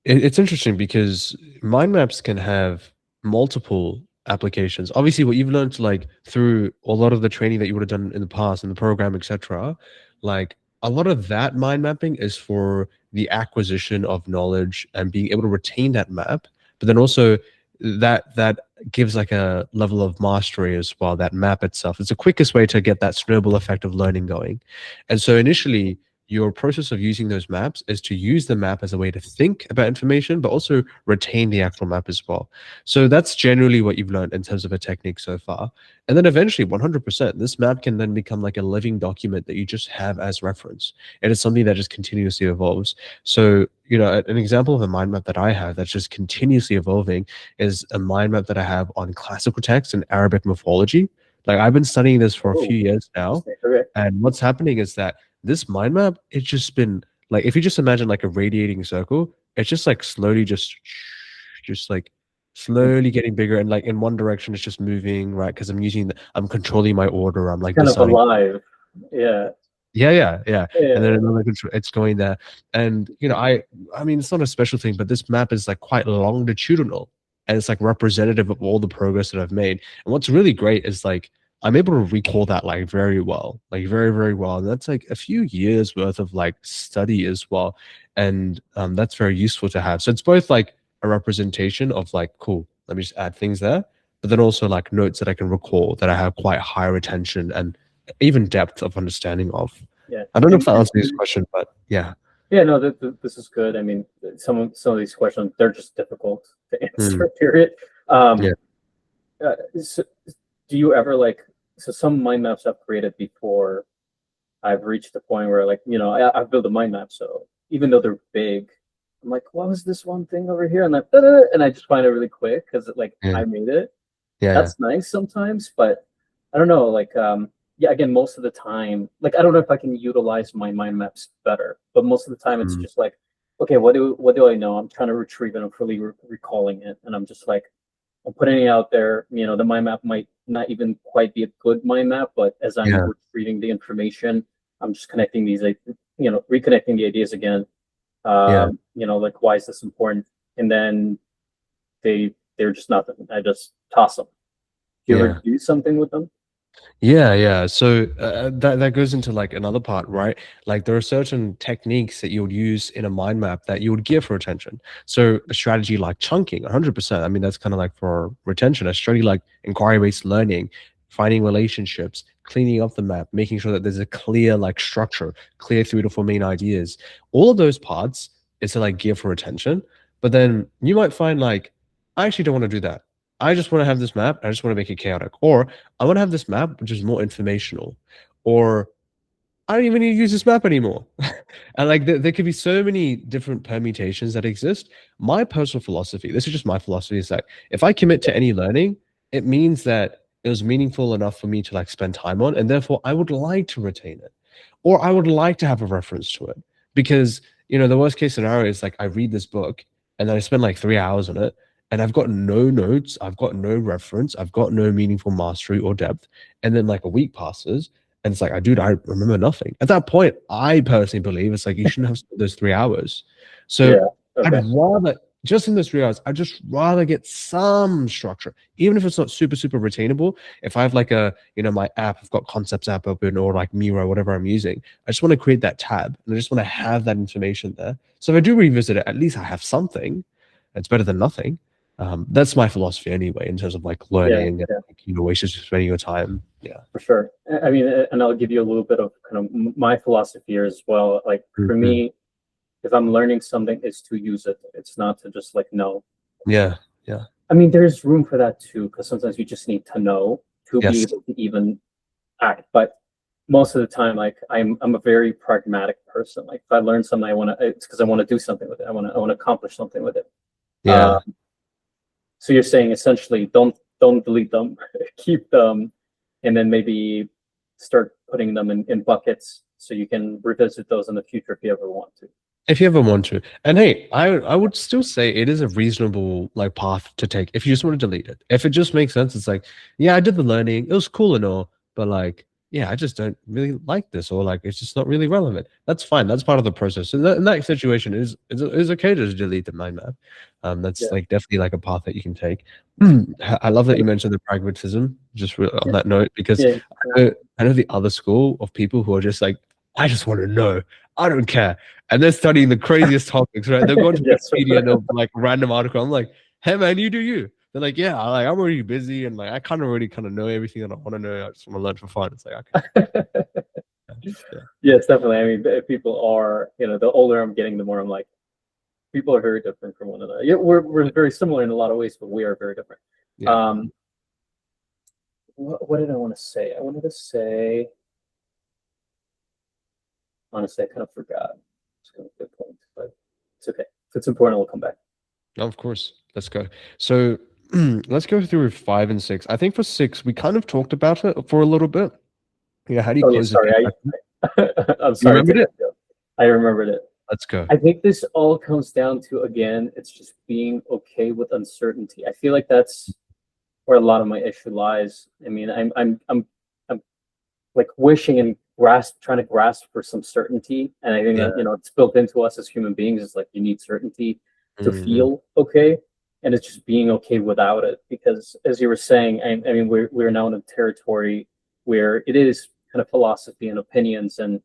it's interesting because mind maps can have multiple applications. Obviously, what you've learned like through a lot of the training that you would have done in the past in the program, etc., like a lot of that mind mapping is for the acquisition of knowledge and being able to retain that map. But then also that gives like a level of mastery as well, that map itself. It's the quickest way to get that snowball effect of learning going. And so initially your process of using those maps is to use the map as a way to think about information, but also retain the actual map as well. So that's generally what you've learned in terms of a technique so far. And then eventually, 100%, this map can then become like a living document that you just have as reference. And it's something that just continuously evolves. So, an example of a mind map that I have that's just continuously evolving is a mind map that I have on classical text and Arabic mythology. Like I've been studying this for a Oh, few years now. interesting. Okay. And what's happening is that this mind map, it's just been like if you just imagine like a radiating circle, it's just like slowly just like Hmm. slowly getting bigger and like in one direction it's just moving, right? Because I'm controlling my order, I'm It's like kind of deciding. alive. Yeah. Yeah. And then Yeah. another control, it's going there. And I mean it's not a special thing, but this map is like quite longitudinal and it's like representative of all the progress that I've made. And what's really great is like I'm able to recall that like very well, like very, very well. And that's like a few years worth of like study as well. And that's very useful to have. So it's both like a representation of like, cool, let me just add things there, but then also like notes that I can recall that I have quite high retention and even depth of understanding of. Yeah. I don't know if that And answers this question, but yeah. yeah, no, this is good. I mean, some of these questions, they're just difficult to Mm, answer, period. Um, yeah. so do you ever like, so some mind maps I've created before, I've reached the point where like, I've built a mind map. So even though they're big, I'm like, what was this one thing over here? And like, da-da, and I just find it really quick because like Yeah. I made it. Yeah. That's nice sometimes, but I don't know, like yeah, again, most of the time, like I don't know if I can utilize my mind maps better, but most of the time it's Mm, just like, okay, what do I know? I'm trying to retrieve it, I'm fully recalling it, and I'm just like, I'm putting it out there. The mind map might not even quite be a good mind map, but as I'm yeah. retrieving the information, I'm just connecting these, like, reconnecting the ideas again. Yeah. Like, why is this important? And then they're just nothing. I just toss them. Do you ever Yeah. do something with them? Yeah. So that goes into like another part, right? Like there are certain techniques that you would use in a mind map that you would gear for retention. So a strategy like chunking, 100%. I mean, that's kind of like for retention. A strategy like inquiry-based learning, finding relationships, cleaning up the map, making sure that there's a clear like structure, clear 3 to 4 main ideas. All of those parts is to like gear for retention. But then you might find like, I actually don't want to do that. I just want to have this map. I just want to make it chaotic. Or I want to have this map which is more informational, or I don't even need to use this map anymore. And like there could be so many different permutations that exist. My personal philosophy, this is just my philosophy, is that if I commit to any learning, it means that it was meaningful enough for me to like spend time on, and therefore I would like to retain it, or I would like to have a reference to it. Because the worst case scenario is like I read this book and then I spend like 3 hours on it, and I've got no notes, I've got no reference, I've got no meaningful mastery or depth, and then like a week passes and it's like, dude, I remember nothing. At that point, I personally believe it's like you shouldn't have spent those 3 hours. So Yeah. I'd Okay. rather just in those 3 hours, I'd just rather get some structure, even if it's not super, super retainable. If I have like my app, I've got Concepts app open or like Miro, whatever I'm using, I just want to create that tab and I just want to have that information there. So if I do revisit it, at least I have something. It's better than nothing. That's my philosophy anyway, in terms of like Yeah. learning and Yeah. like, wasting spending your time. Yeah. For sure. I mean, and I'll give you a little bit of kind of my philosophy here as well. Like for Mhm. me, if I'm learning something, it's to use it. It's not to just like know. Yeah. Yeah. I mean, there's room for that too, because sometimes you just need to know to be Yes. able to even act. But most of the time, like I'm a very pragmatic person. Like if I learn something, I want to. It's because I want to do something with it. I want to accomplish something with it. Uh, Yeah. so you're saying essentially, don't delete them, keep them, and then maybe start putting them in buckets so you can revisit those in the future if you ever want to. If you ever want to. And hey, I would still say it is a reasonable like path to take if you just want to delete it. If it just makes sense, it's like, yeah, I did the learning. It was cool and all, but like, yeah, I just don't really like this, or like it's just not really relevant. That's fine. That's part of the process. In that situation, it is okay to just delete the mind map. That's Yeah, like definitely like a path that you can take. I love that you mentioned the pragmatism, just on yeah, that note, because yeah, I know the other school of people who are just like, I just want to know. I don't care, and they're studying the craziest topics, right? They're going to yes, Wikipedia and they'll like random article. I'm like, hey man, you do you. They're like, yeah, like I'm already busy and like I kind of already kind of know everything that I want to know. I just want to learn for fun. It's like, okay, yeah, yes, definitely. I mean, people are, the older I'm getting, the more I'm like, people are very different from one another. Yeah, we're very similar in a lot of ways, but we are very different. yeah. Um, what did I want to say? I wanted to say, honestly, I kind of forgot. It's kind of a good point, but it's okay. If it's important, we'll come back. No, of course. Let's go. So let's go through 5 and 6. I think for 6, we kind of talked about it for a little bit. Yeah, how do you Oh yeah, close the sorry. deal session? I'm You sorry to remembered cut it? you off. I remembered it. Let's go. I think this all comes down to, again, it's just being okay with uncertainty. I feel like that's where a lot of my issue lies. I mean, I'm like wishing and trying to grasp for some certainty, and I think Yeah. that it's built into us as human beings. Is like you need certainty to Mhm. feel okay, and it's just being okay without it. Because as you were saying, I mean, we're now in a territory where it is kind of philosophy and opinions, and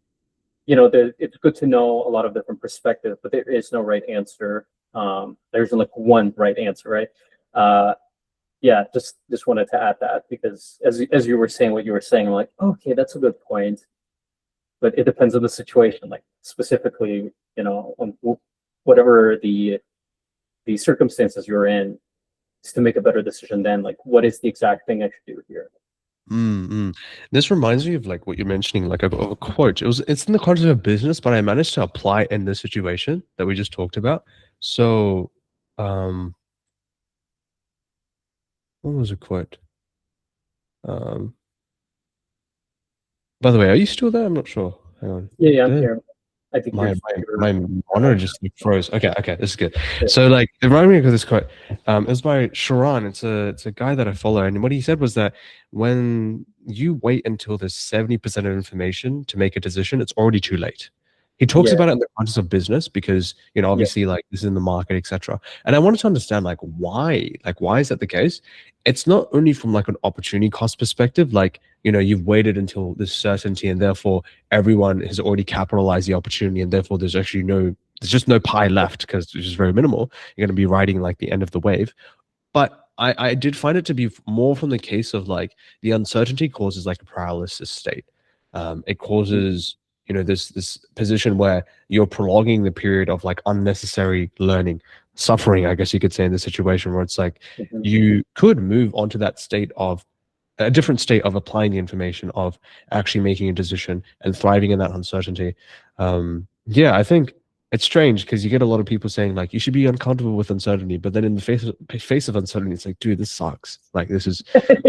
it's good to know a lot of different perspectives, but there is no right answer. There's like one right answer, right? Uh, yeah, just wanted to add that because as you were saying what you were saying, I'm like, okay, that's a good point, but it depends on the situation, like specifically, on whatever the circumstances you're in, is to make a better decision. Then, like, what is the exact thing I should do here? Mm-mm. This reminds me of like what you're mentioning, like a quote. It's in the context of business, but I managed to apply it in this situation that we just talked about. So, um, what was a quote? Um, by the way, are you still there? I'm not sure. Hang on. Yeah, yeah, I'm Did here. I think my you're my monitor just like froze. Okay, this is good. yeah. So like it reminded me of this quote. It was by Sharon. It's a guy that I follow, and what he said was that when you wait until there's 70% of information to make a decision, it's already too late. He talks Yeah. about it in the context of business because, Yeah. obviously, like, this is in the market, etc. And I wanted to understand, why is that the case? It's not only from like an opportunity cost perspective, like, you've waited until this certainty and therefore everyone has already capitalized the opportunity and therefore there's just no pie left because it's just very minimal. You're going to be riding like the end of the wave. But I did find it to be more from the case of like the uncertainty causes like a paralysis state. It Mhm. causes, this position where you're prolonging the period of like unnecessary learning, suffering, I guess you could say, in the situation where it's like Mhm. you could move on to that state of a different state of applying the information, of actually making a decision and thriving in that uncertainty. Yeah, I think it's strange because you get a lot of people saying like you should be uncomfortable with uncertainty, but then in the face of uncertainty, it's like, dude, this sucks. Like this is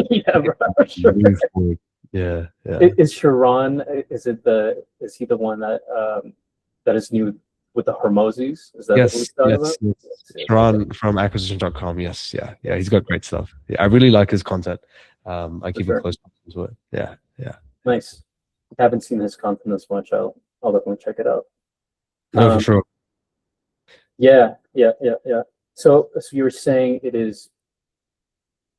Yeah, bro, for sure. move forward. Yeah, yeah. Is Sharon? Is he the one that is new with the Hormozis? Is that who we're Yes, talking yes, about? yes. Yes, yes, yeah, Sharon from acquisition.com. Yes, yeah, yeah. He's yes, got great stuff. Yeah, I really like his content. I for keep a sure. close eye to it. Yeah, yeah. Nice. Haven't seen his content as much. I'll definitely check it out. No, for Um, sure. yeah, yeah, yeah, yeah. So you were saying it is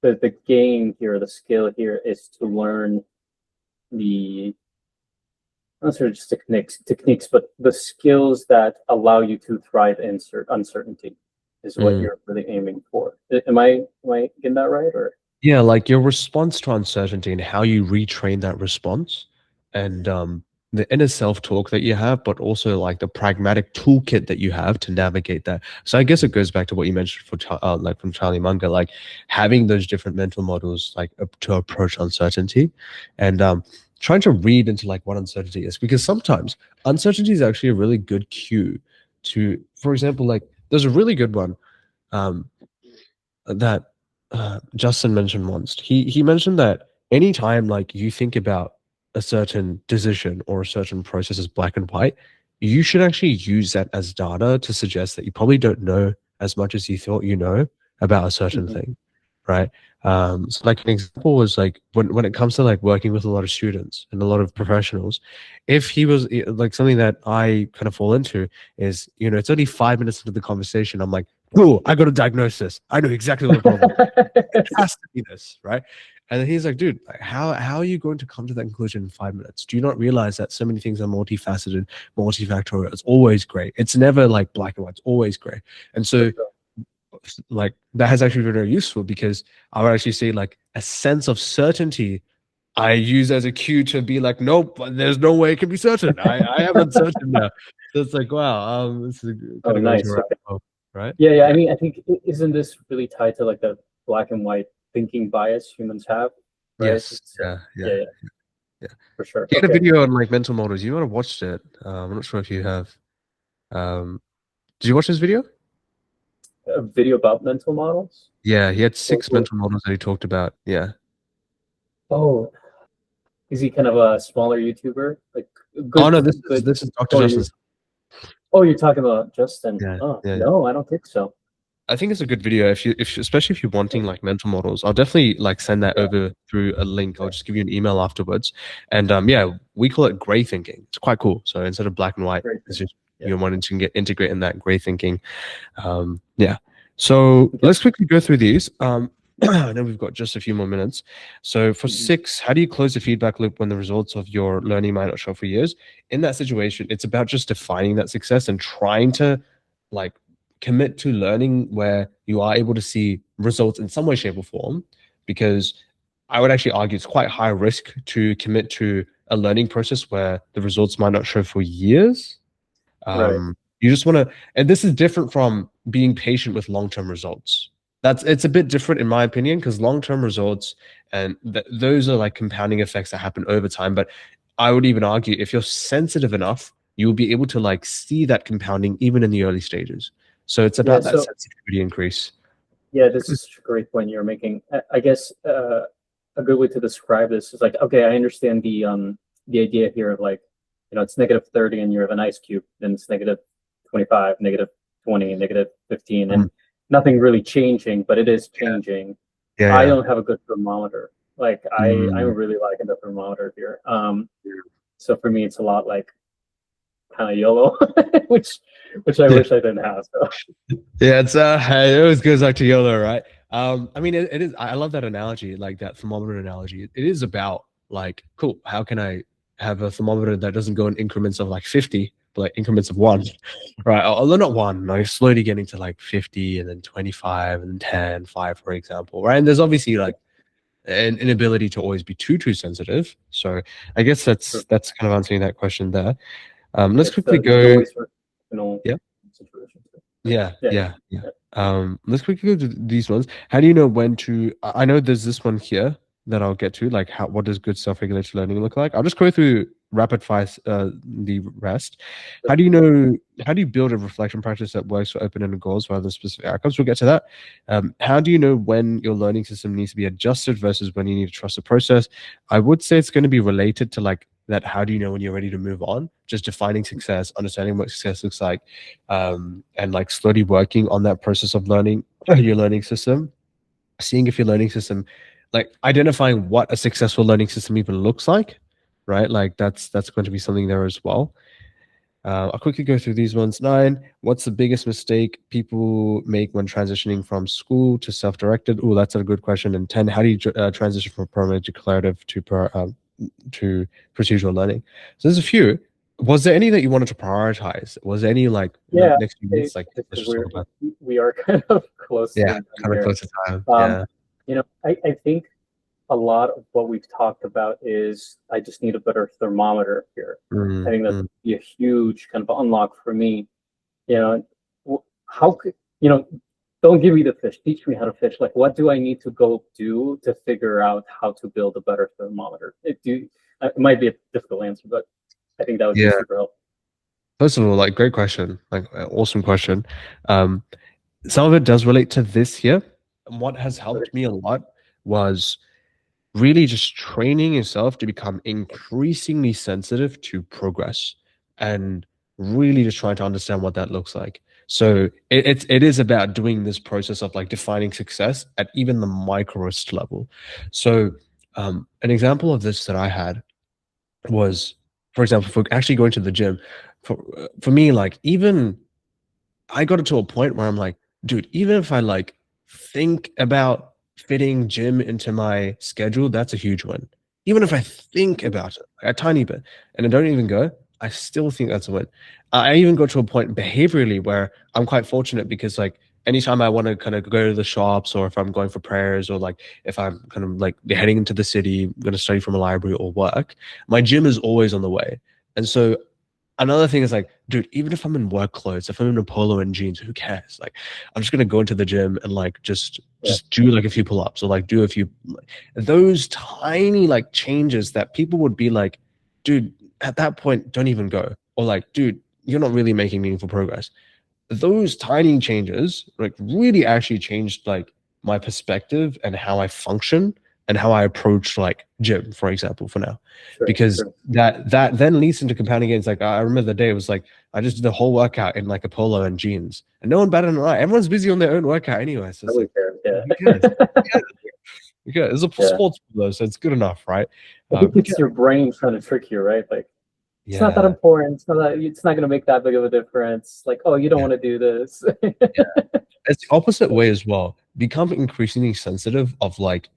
the game here, the skill here is to learn the not necessarily just techniques, but the skills that allow you to thrive in uncertainty is what Mm. you're really aiming for. Am I getting that right? Or Yeah, like your response to uncertainty and how you retrain that response, and the inner self-talk that you have, but also like the pragmatic toolkit that you have to navigate that. So I guess it goes back to what you mentioned for like from Charlie Munger, like having those different mental models like to approach uncertainty, and trying to read into like what uncertainty is, because sometimes uncertainty is actually a really good cue to, for example, like there's a really good one. Um, that Justin mentioned once. He mentioned that anytime like you think about a certain decision or a certain process as black and white, you should actually use that as data to suggest that you probably don't know as much as you thought you know about a certain Mhm. thing, right? So like an example was like when it comes to like working with a lot of students and a lot of professionals, if he was like something that I kind of fall into is, it's only 5 minutes into the conversation, I'm like, cool, I got a diagnosis. I know exactly what the problem is. It has to be this, right? And then he's like, dude, like, how are you going to come to that conclusion in 5 minutes? Do you not realize that so many things are multifaceted, multifactorial? It's always gray. It's never like black and white. It's always gray. And For so, sure. like, that has actually been very useful because I would actually say, like, a sense of certainty I use as a cue to be like, nope, there's no way it can be certain. I am uncertain now. So it's like, wow, this is Oh, kind of going to nice. wrap Okay. up, right? Yeah, yeah. I Yeah. mean, I think isn't this really tied to like the black and white thinking bias humans have, right? Yes. It's Yeah. Yeah. yeah, yeah, Yeah. for sure. He had a Okay. video on like mental models. You might have watched it. I'm not sure if you have. Um, did you watch this video? A video about mental models. Yeah, he had Or, six or, mental models that he talked about. Yeah. oh, is he kind of a smaller YouTuber? Like Oh good, no, this is good. this is Dr. Oh, Justin. oh, you're talking about Justin. Yeah, Oh, yeah. no, I don't think so. I think it's a good video especially if you're wanting like mental models. I'll definitely like send that Yeah, over through a link. I'll just give you an email afterwards. And yeah, we call it gray thinking. It's quite cool. So instead of black and white, great. it's just Yeah. you're wanting to integrate in that gray thinking. Yeah. So Okay. let's quickly go through these. I know we've got just a few more minutes. So for Mhm. 6, how do you close the feedback loop when the results of your learning might not show for years? In that situation, it's about just defining that success and trying to like commit to learning where you are able to see results in some way, shape, or form. Because I would actually argue it's quite high risk to commit to a learning process where the results might not show for years. Right. You just want to, and this is different from being patient with long-term results. It's a bit different in my opinion because long-term results and those are like compounding effects that happen over time. But I would even argue if you're sensitive enough, you will be able to like see that compounding even in the early stages. So it's Yeah. about that So sensitivity increase. yeah, this is a great point you're making. I guess a good way to describe this is like, okay, I understand the idea here of like, it's -30 and you have an ice cube, then it's -25, -20, -15, Mm, and nothing really changing, but it is yeah, changing. yeah, I yeah. don't have a good thermometer. Like I'm Mm, really liking the thermometer here. yeah. So for me, it's a lot like kind of YOLO, which I wish I didn't have. So. Yeah, it's it always goes back to YOLO, right? I mean, it is. I love that analogy, like that thermometer analogy. It is about like, cool. How can I have a thermometer that doesn't go in increments of like 50, but like increments of one, right? Although not one, like slowly getting to like 50 and then 25 and then 10, 5, for example, right? And there's obviously like an inability to always be too sensitive. So I guess that's kind of answering that question there. Let's It's quickly the go. noise for, you know, Yeah. situation. Yeah, Yeah. yeah, yeah. Yeah. Let's quickly go to these ones. How do you know when to? I know there's this one here that I'll get to. Like, what does good self-regulated learning look like? I'll just go through rapid fire the rest. How do you know? How do you build a reflection practice that works for open-ended goals rather than specific outcomes? We'll get to that. How do you know when your learning system needs to be adjusted versus when you need to trust the process? I would say it's going to be related to like that. How do you know when you're ready to move on? Just defining success, understanding what success looks like, and like slowly working on that process of learning your learning system, seeing if your learning system, like identifying what a successful learning system even looks like, right? Like that's going to be something there as well. I'll quickly go through these ones. 9, what's the biggest mistake people make when transitioning from school to self-directed? Oh, that's a good question. And 10, how do you transition from permanent to declarative to procedural learning? So there's a few. Was there any that you wanted to prioritize? Was there any like in the Yeah. next few minutes, like let's just talk about? We are kind of close to Yeah, the time kind of here. close to time. Yeah. You know, I think a lot of what we've talked about is I just need a better thermometer here. I think that would be a huge kind of unlock for me. You know, how could, you know, don't give me the fish, teach me how to fish. Like, what do I need to go do to figure out how to build a better thermometer? It might be a difficult answer, but I think that would be Yeah. super helpful. First of all, like great question, like awesome question. Some of it does relate to this here. And what has helped me a lot was really just training yourself to become increasingly sensitive to progress and really just trying to understand what that looks like. So it is about doing this process of like defining success at even the microest level. So an example of this that I had was, for example, for actually going to the gym, for me, like even I got it to a point where I'm like, dude, even if I like think about fitting gym into my schedule, that's a huge win. Even if I think about it like, a tiny bit and I don't even go, I still think that's a win. I even got to a point behaviorally where I'm quite fortunate because like anytime I want to kind of go to the shops or if I'm going for prayers or like if I'm kind of like heading into the city, going to study from a library or work, my gym is always on the way. And so another thing is like, dude, even if I'm in work clothes, if I'm in a polo and jeans, who cares? Like, I'm just gonna go into the gym and like just do like a few pull-ups or like do a few like, those tiny like changes that people would be like, dude, at that point, don't even go. Or like, dude, you're not really making meaningful progress. Those tiny changes like really actually changed like my perspective and how I function and how I approach like gym, for example, for now. Because that then leads into compounding gains. Like I remember the day it was like I just did the whole workout in like a polo and jeans, and no one batted an eye. Everyone's busy on their own workout anyway. So it's like, yeah, it's a sports polo, so it's good enough, right? I think it's your brain trying to trick you, right? Like it's not that important. It's not going to make that big of a difference. Like, oh, you don't want to do this. It's the opposite way as well. Become increasingly sensitive of like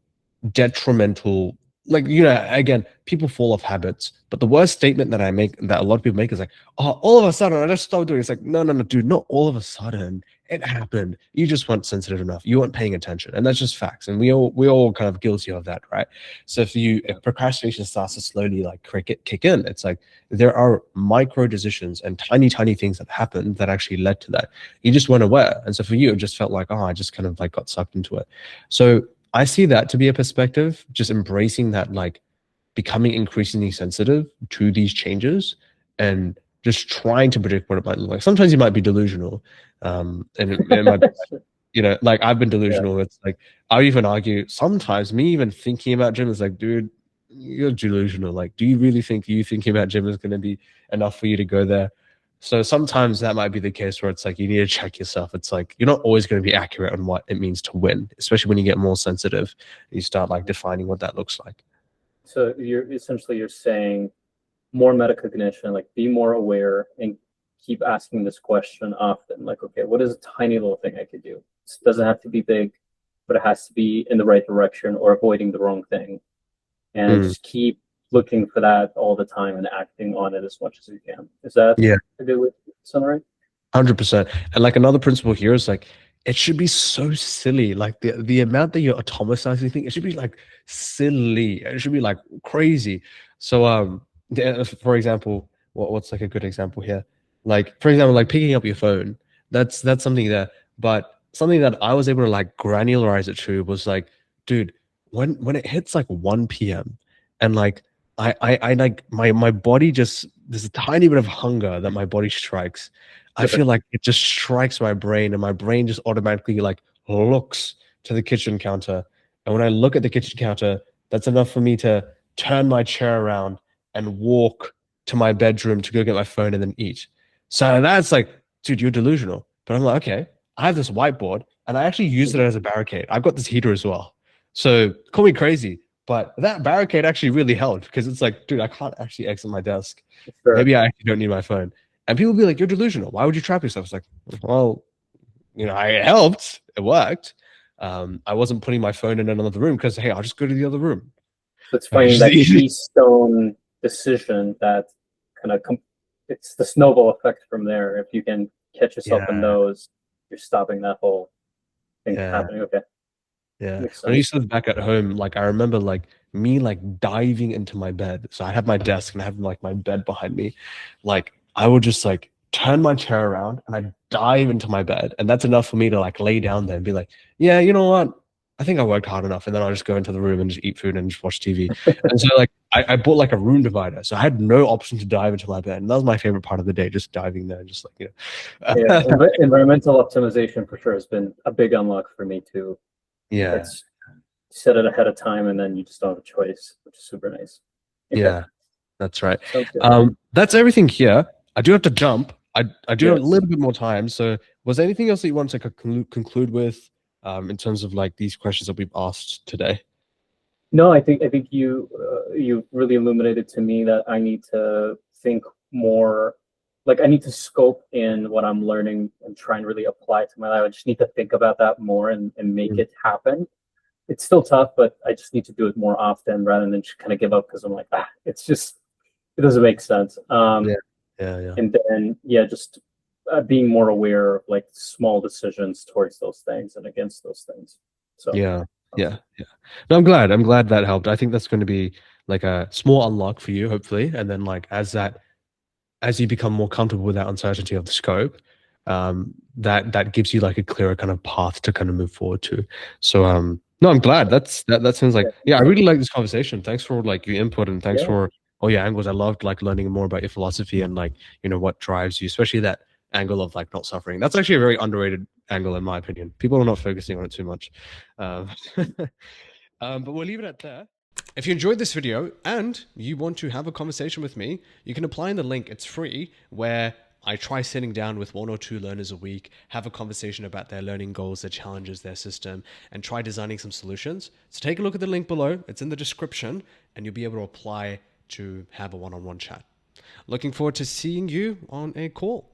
detrimental, like, you know, again, people fall off habits, but the worst statement that I make, that a lot of people make, is like, oh, all of a sudden I just stopped doing it. It's like, no, dude, not all of a sudden. It happened. You just weren't sensitive enough. You weren't paying attention, and that's just facts. And we all kind of guilty of that, right? So if procrastination starts to slowly like kick in, it's like there are micro decisions and tiny things that happen that actually led to that. You just weren't aware, and so for you, it just felt like, oh, I just kind of like got sucked into it. So I see that to be a perspective, just embracing that, like becoming increasingly sensitive to these changes and just trying to predict what it might look like. Sometimes you might be delusional. And it might be, you know, like I've been delusional. It's like, I would even argue sometimes me even thinking about gym is like, dude, you're delusional. Like, do you really think you thinking about gym is going to be enough for you to go there? So sometimes that might be the case where it's like you need to check yourself. It's like you're not always going to be accurate on what it means to win, especially when you get more sensitive and you start like defining what that looks like. So you're saying more metacognition, like be more aware and keep asking this question often. Like, okay, what is a tiny little thing I could do? It doesn't have to be big, but it has to be in the right direction or avoiding the wrong thing. And Mm. just keep looking for that all the time and acting on it as much as you can. Is that Yeah. a good way to summarize? 100%. And like another principle here is like it should be so silly. Like the amount that you're atomicizing things, it should be like silly. It should be like crazy. So for example, what's like a good example here? Like for example, like picking up your phone. That's something there. But something that I was able to like granularize it to was like, dude, when it hits like 1 p.m. and like I like my body just there's a tiny bit of hunger that my body strikes. I feel like it just strikes my brain, and my brain just automatically like looks to the kitchen counter. And when I look at the kitchen counter, that's enough for me to turn my chair around and walk to my bedroom to go get my phone and then eat. So that's like, dude, you're delusional. But I'm like, okay, I have this whiteboard and I actually use it as a barricade. I've got this heater as well. So call me crazy, but that barricade actually really helped because it's like, dude, I can't actually exit my desk. Sure. Maybe I actually don't need my phone. And people be like, you're delusional. Why would you trap yourself? It's like, well, I helped. It worked. I wasn't putting my phone in another room because, hey, I'll just go to the other room. So it's Right? finding that keystone decision that kind of it's the snowball effect from there. If you can catch yourself in Yeah, those, you're stopping that whole thing yeah, happening. Okay, yeah. makes When I sense. used to live back at home, like I remember like me like diving into my bed. So I had my desk and I had like my bed behind me. Like I would just like turn my chair around and I'd dive into my bed. And that's enough for me to like lay down there and be like, yeah, you know what? I think I worked hard enough. And then I'll just go into the room and just eat food and just watch TV. And so like I bought like a room divider. So I had no option to dive into my bed. And that was my favorite part of the day, just diving there and just like, Yeah, environmental optimization for sure has been a big unlock for me too. yeah. It's set it ahead of time and then you just don't have a choice, which is super nice. Okay, Yeah. That's right. sounds good. That's everything here. I do have to jump. I do have a Yes. little bit more time. So, was there anything else that you want to conclude with in terms of like these questions that we've asked today? No, I think you really illuminated to me that I need to think more, like I need to scope in what I'm learning and try and really apply it to my life. I just need to think about that more and make Mm. it happen. It's still tough, but I just need to do it more often rather than just kind of give up because I'm like, it's just it doesn't make sense. Yeah, yeah, yeah, And then yeah, just being more aware of like small decisions towards those things and against those things. So yeah, yeah, awesome. yeah. No, I'm glad. I'm glad that helped. I think that's going to be like a small unlock for you, hopefully. And then like as you become more comfortable with that uncertainty of the scope, that gives you like a clearer kind of path to kind of move forward to. So no, I'm glad. That sounds Yeah, like thank yeah, I you. really like this conversation. Thanks for like your input and thanks Yeah. for all your angles. I loved like learning more about your philosophy and like what drives you, especially that angle of like not suffering. That's actually a very underrated angle in my opinion. People are not focusing on it too much. Um, but we'll leave it at there. If you enjoyed this video and you want to have a conversation with me, you can apply in the link. It's free, where I try sitting down with 1 or 2 learners a week, have a conversation about their learning goals, their challenges, their system, and try designing some solutions. So take a look at the link below. It's in the description, and you'll be able to apply to have a one-on-one chat. Looking forward to seeing you on a call.